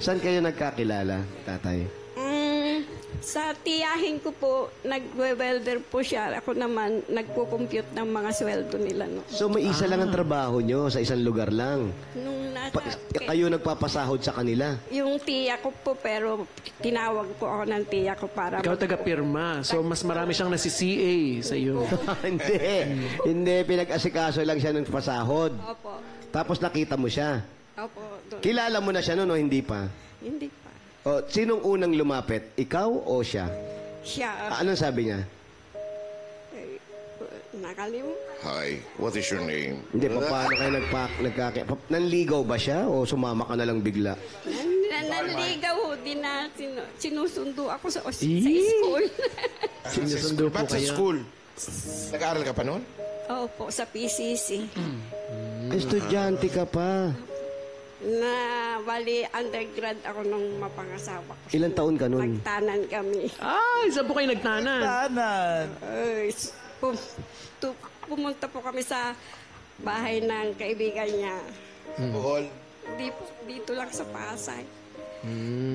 Saan kayo nagkakilala, tatay? Sa tiyahin ko po, nag-welder po siya. Ako naman, nagpo-compute ng mga sweldo nila. No? So may isa lang ang trabaho nyo sa isang lugar lang. Nung nasa, Kayo nagpapasahod sa kanila. yung tiya ko po, pero tinawag po ako ng tiya ko para... Ikaw taga-pirma. So, mas marami siyang nasi-CA sa iyo. Hindi, pinag-asikaso lang siya ng pasahod. Opo. Tapos nakita mo siya. Opo. Doon. Kilala mo na siya noon o hindi pa? Hindi pa. O, sinong unang lumapit? Ikaw o siya? Siya. Anong sabi niya? Nakalimutan. Hi, what is your name? Hindi, paano kayo nanligaw ba siya o sumama ka na lang bigla? Nanligaw ho, di na sinusundo ako sa school. Sinusundo po Ba't sa kayo? school? Nag-aaral ka pa noon? Opo, sa PCC. Estudyante ka pa. Na bali undergrad ako nung mapangasawa ko. Ilang taon ka nun? Nagtanan kami. Ay, saan po kayo nagtanan? Tanan. Ay, pumunta po kami sa bahay ng kaibigan niya. Bohol. Dito lang sa Pasay.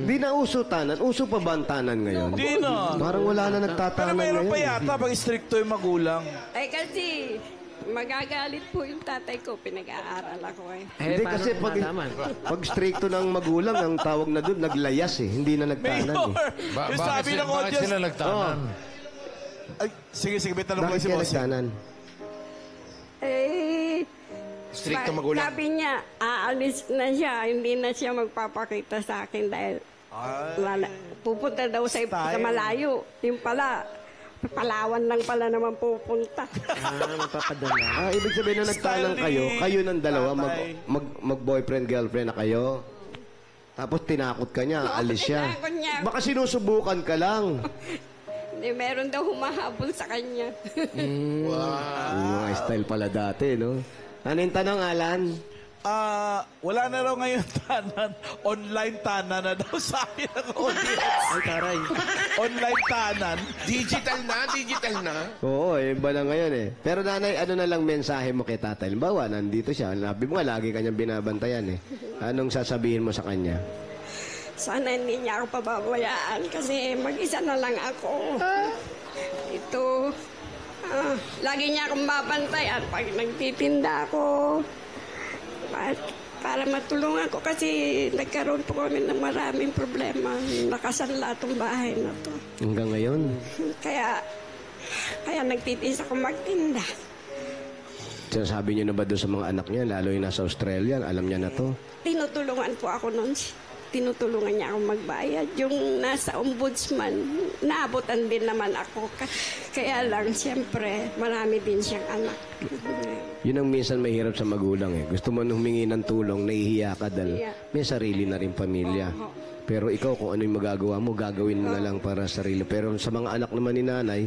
Di na uso tanan. Uso pa ba ang tanan ngayon? Di na. Parang wala na Pero nagtatanan mayroon ngayon. pa yata pag stricto yung magulang. Ay kasi magagalit po yung tatay ko. Pinag-aaral ako eh. Hindi kasi pag stricto ng magulang, ang tawag na doon, naglayas eh. Hindi na nagtanan eh. Yung sabi ng bakit audience. sila nagtanan? Ay, sige, may tanong ko Bakit si kaya Bossing. nagtanan? Eh, Strict na magulang. sabi niya, aalis na siya. Hindi na siya magpapakita sa akin dahil pupunta daw sa malayo. Yung pala, Palawan lang pala naman pupunta. Magpapadala. Ibig sabihin na nagtanan kayo ng dalawa, mag-boyfriend, girlfriend na kayo. Tapos tinakot ka niya, alis siya. Tinakot niya. Baka sinusubukan ka lang. Hindi, meron daw humahabol sa kanya. Mga style pala dati, no? Ano yung tanong, Alan? Wala na raw ngayon tanan. Online tanan na daw sabi ng audience. Ay, taray. Online tanan. Digital na. Oo, iba na ngayon eh. Pero nanay, ano na lang mensahe mo kay tatay? Halimbawa, nandito siya. Labi mo nga, lagi kanyang binabantayan eh. Anong sasabihin mo sa kanya? Sana hindi niya ako pababayaan kasi mag-isa na lang ako. Ito, lagi niya akong babantayan pag nagtitinda ako. Para matulungan ko kasi nagkaroon po kami ng maraming problema. Nakasanla itong bahay na to. Hanggang ngayon? Kaya nagtitiis ako magtinda. Sinasabi niyo na ba doon sa mga anak niya, lalo yung nasa Australia, alam niya na to? Tinutulungan po ako noon. Tinutulungan niya akong magbayad. Yung nasa ombudsman, naabutan din naman ako. Kaya lang, siyempre, marami din siyang anak. Yun ang minsan mahirap sa magulang eh. Gusto mo humingi ng tulong, nahihiya ka dahil may sarili na rin pamilya. Pero ikaw, kung ano yung magagawa mo, gagawin mo na lang para sa sarili. Pero sa mga anak naman ni nanay,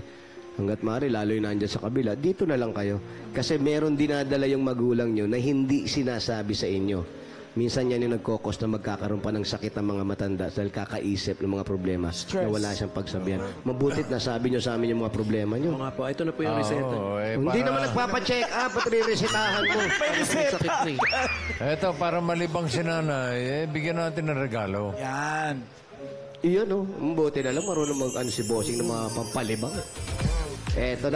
hanggat maaari, lalo yung nandyan sa kabila, dito na lang kayo. Kasi meron dinadala yung magulang nyo na hindi sinasabi sa inyo. Minsan yan yung nagkokos na magkakaroon pa ng sakit ng mga matanda dahil kakaisip ng mga problema na wala siyang pagsabihan. Mabutit na sabi nyo sa amin yung mga problema nyo. Nga po, ito na po yung reseta. Hindi naman nagpapacheck up at re-resetahan mo. May sakit na eh. Eto, para malibang si nanay, bigyan natin ng regalo. Yan. Iyon o, mabuti na lang marunong mag-ano si Bossing ng mga pampalibang. Eto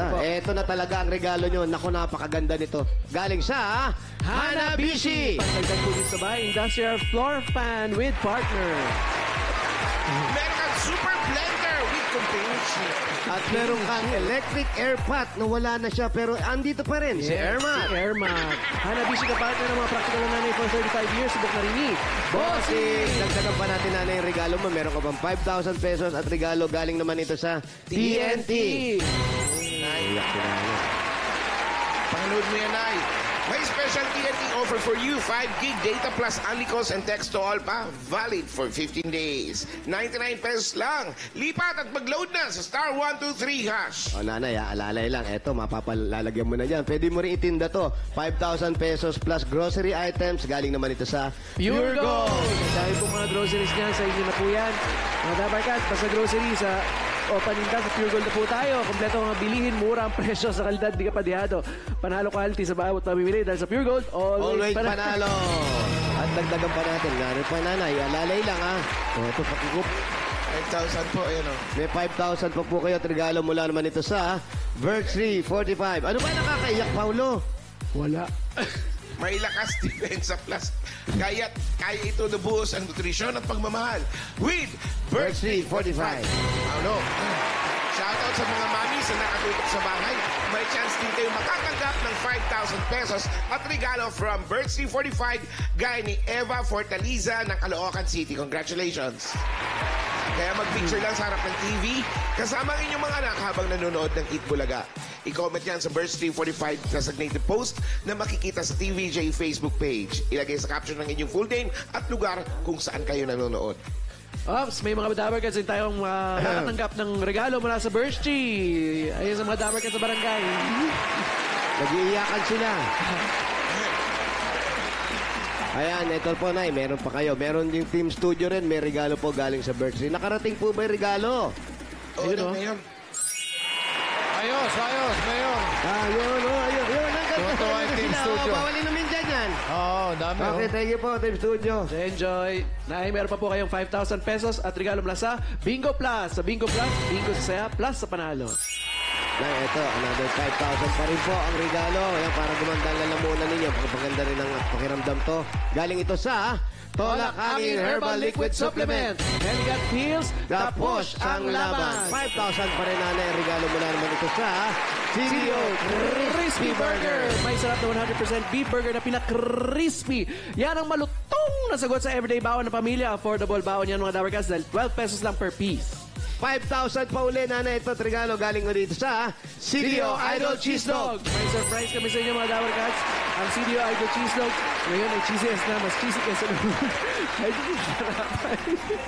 na talaga ang regalo nyo. Naku, napakaganda nito. Galing sa Hanabishi! Pagdagdag po dito sa bahay, industrial floor fan with partner. Meron kang super blender with companionship. At meron kang electric air pot na wala na siya pero andito pa rin, si Airmat. Si Airmat. Hanabishi ka partner ng mga practical na nanay for 35 years. Subok na rin ni Bossing! Dagdagan pa natin na yung regalo mo. Meron ka bang 5,000 pesos at regalo galing naman ito sa TNT. Iyak si nanay. Pangalood mo yan, Nay. May special TNT offer for you. 5 gig data plus only calls and text to all pa. Valid for 15 days. 99 pesos lang. Lipat at mag-load na sa star 123 hash. O nanay, alalay lang. Eto, mapapalalagyan mo na dyan. Pwede mo rin itinda to. 5,000 pesos plus grocery items. Galing naman ito sa Pure Gold. Dahil po mga groceries niyan, sa inyo na po yan. Mga Dabarkas, basta grocery sa o paninda sa Pure Gold na po tayo. Kompleto ang mga bilihin, mura ang presyo sa kalidad, di ka padihado. Panalo quality sa bawat pamimili dahil sa Pure Gold, always panalo. At dagdagan pa natin. Gano'n pa nanay, alalay lang ha. O ito, pakikup. 5,000 po, ayan o. May 5,000 pa po kayo at regalo mula naman ito sa Virtue 45. Ano ba nakakaiyak, Paulo? Wala. May lakas Depensa Plus. Kaya ito nabuhos ang nutrisyon at pagmamahal with Virtue 45. Ano? Shoutout sa mga mami sa nakatutok sa bahay. May chance din kayo makatanggap ng 5,000 pesos at regalo from Virtue 45 gaya ni Eva Fortaliza ng Caloocan City. Congratulations! Kaya mag-picture lang sa harap ng TV kasama ang inyong mga anak habang nanonood ng Eat Bulaga. I-comment yan sa Virtue 45 designated post na makikita sa TVJ Facebook page. Ilagay sa caption ng inyong full name at lugar kung saan kayo nanonood. Ops, may mga Dabarkats din tayong makatanggap ng regalo mula sa Virtue. Ayun sa mga Dabarkats sa barangay. Nag-iiyakan sila. Ayan, ito po, Nay. Meron pa kayo. Meron din Team Studio rin. May regalo po galing sa Virtue. Nakarating po ba yung regalo? Ayun o. Ayun. Ayos, Mayor. Ayun. Tuwa-tuwa yung Team Studio. Bawalin namin dyan yan. Oo, dami. Okay, thank you po, Team Studio. Enjoy. Meron pa po kayong 5,000 pesos at regalo mula sa Bingo Plus. Sa Bingo Plus, Bingo sa saya, plus sa panalo. Nay, ito, another 5,000 pa rin po ang regalo. Ayan, para gumanda ang lalamunan ninyo. Pagpaganda rin ang pakiramdam to. Galing ito sa Tolak Angin Herbal Liquid Supplement. Helgat Feels, Tapos ang laban. 5,000 pa rin, nanay. Ang regalo mula naman ito sa CDO Crispy Burger. May sarap na 100% beef burger na pinaka-crispy. Yan ang malutong na sagot sa everyday bawon ng pamilya. Affordable bawon yan mga Dabarkats dahil 12 pesos lang per piece. 5,000 pa uli, nanay. Ito, at regalo galing ko dito sa CDO Idol Cheese Dog. May surprise kami sa inyo mga Dabarkats. Ang CDO Idol Cheese Dog ngayon ay cheesiest na. Mas cheesy kaysa naman.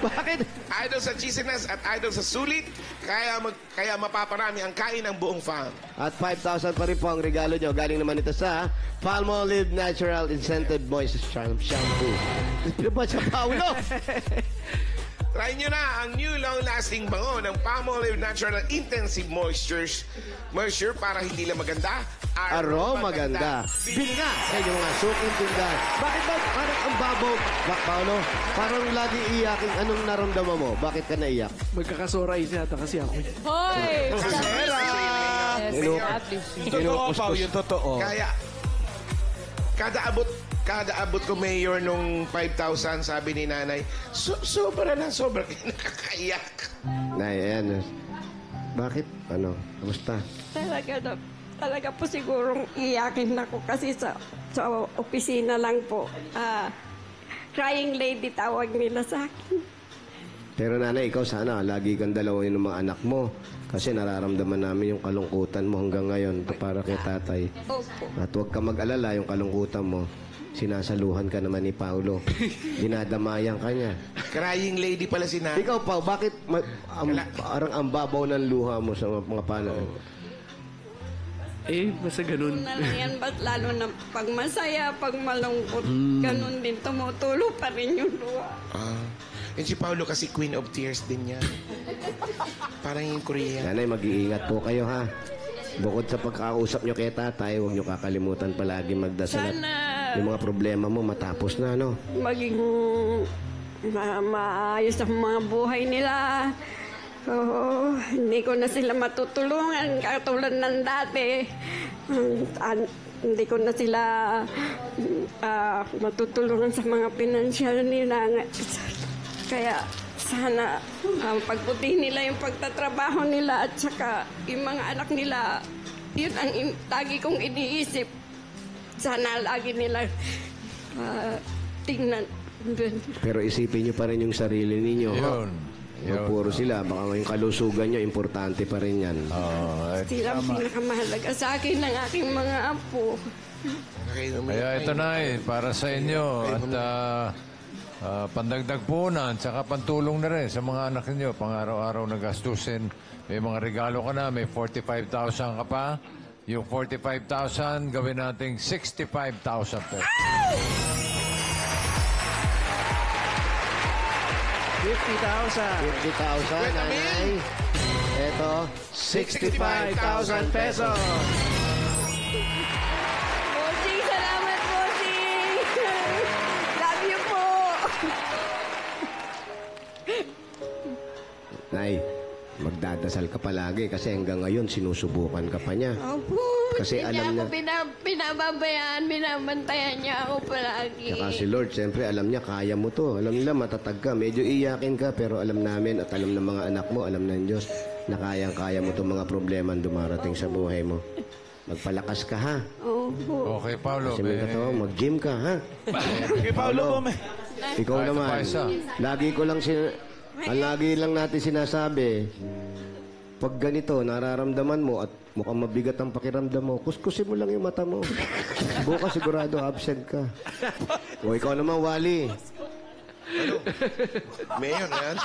Bakit? Idol sa cheesiness at idol sa sulit. Kaya mapaparami ang kain ng buong fam. At 5,000 pa rin po ang regalo nyo. Galing naman ito sa Palmolive Natural Incentive Moist Shampoo. Ano ba siya, Paulo? Try nyo na ang new long-lasting bango ng Palmolive Natural Intensive Moisture para hindi lang maganda, Aroma ganda. Bili na sa inyong mga suking tindahan. Bakit ba parang ang babaw, Paulo? Parang lagi iyakin. Anong naramdaman mo? Bakit ka naiyak? Magkakasora yata kasi ako. Hoy! Totoo, Pao, yung totoo. Kaya, kada abot ko, Mayor, nung 5,000, sabi ni Nanay, sobra kayo nakakaiyak. Nay, ayan. Bakit? Ano? Kamusta? Talaga po sigurong iyakin ako kasi sa opisina lang po. Crying lady tawag nila sa akin. Pero nanay, ikaw sana, lagi kang dalawin ng mga anak mo. Kasi nararamdaman namin yung kalungkutan mo hanggang ngayon para kay tatay. Opo. At huwag ka mag-alala yung kalungkutan mo. Sinasaluhan ka naman ni Paulo. Dinadamayan ka niya. Crying lady pala si Nanay. Ikaw, Pao, bakit parang ang babaw ng luha mo sa mga panahon? Basta ganun. Na lang yan, ba't lalo na pag masaya, pag malungkot, ganun din, tumutulo pa rin yung luha. Yan si Paulo kasi Queen of Tears din yan. Parang yung Korean. Nanay, mag-iingat po kayo, ha? Bukod sa pagkakausap nyo kay tatay, huwag nyo kakalimutan palagi magdasal. Sana yung mga problema mo matapos na, no? Maging maayos ang mga buhay nila. Oo, hindi ko na sila matutulungan katulad ng dati. Hindi ko na sila matutulungan sa mga pinansyal nila. Kaya sana pagputihin nila yung pagtatrabaho nila at saka yung mga anak nila, yun ang lagi kong iniisip. Sana lagi nila tingnan. Pero isipin nyo pa rin yung sarili ninyo. Yun. Puro sila, baka yung kalusugan nyo, importante pa rin yan. Sila ang pinakamahalaga sa akin ng aking mga apo. Kaya ito na para sa inyo at pandagdag punan, tsaka pantulong na rin sa mga anak niyo, pang-araw-araw na gastusin. May mga regalo ka na, may 45,000 ka pa. Yung 45,000, gawin nating 65,000 pesos. 50,000, nanay. Ito, 65,000 pesos. Bossing, salamat, Bossing! Love you po! magdasal ka palagi kasi hanggang ngayon sinusubukan ka pa niya. Opo. Kasi Hindi alam niya niya, ako pinababayaan, binabantayan niya ako palagi. saka si Lord, siyempre alam niya, kaya mo to. Alam nila, matatag ka. Medyo iyakin ka, pero alam namin at alam ng mga anak mo, alam ng Diyos, na kayang-kaya mo itong mga problema dumarating sa buhay mo. Magpalakas ka, ha? Opo. Okay, Paolo. Kasi may katawan, mag-gym ka, ha? Kay Paolo po, may... Ikaw Kahit naman, pa isa. lagi lang natin sinasabi, pag ganito, nararamdaman mo at mukhang mabigat ang pakiramdam mo, kuskusin mo lang yung mata mo. Bukas sigurado absent ka. O ikaw naman, Wally. Mayor na yan.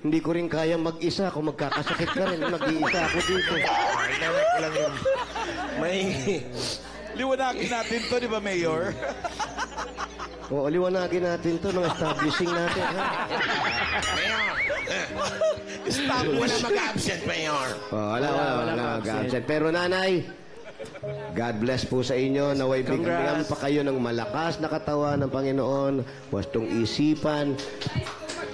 Hindi ko rin kaya mag-isa. Kung magkakasakit ka rin, mag-iisa ako dito. Ay, naman ko lang yung... May... Liwanagin natin to, di ba, Mayor? O, liwanagin natin to ng establishing natin, ha? Mayor! Wala mag-absent, Mayor. Wala mag-absent. Pero nanay, God bless po sa inyo. Naway bigyan pa kayo ng malakas na katawan ng Panginoon. Wastong isipan.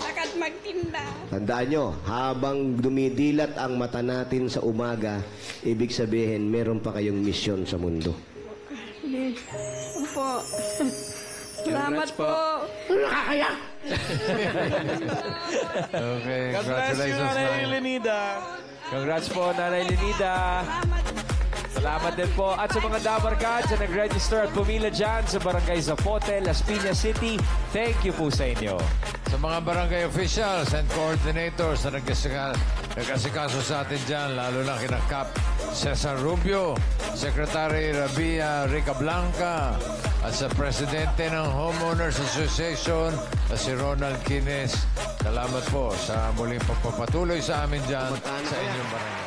Lakat magtinda. Tandaan nyo, habang dumidilat ang mata natin sa umaga, ibig sabihin, meron pa kayong misyon sa mundo. Opo. Salamat po. Nakakaya. Okay, God bless you, congratulations, Nanay Nay. Lenida. Congrats po, Nanay Lenida. Salamat din po. At sa mga Dabar Cats na nag-register at pumila dyan sa Barangay Zapote, Las Piñas City, thank you po sa inyo. Sa mga barangay officials and coordinators na nagkasikaso sa atin dyan, lalo na kina Cap Cesar Rubio, Secretary Rabia Rica Blanca, at sa Presidente ng Homeowners Association na si Ronald Quines. Salamat po sa muling pagpapatuloy sa amin dyan sa inyong barangay.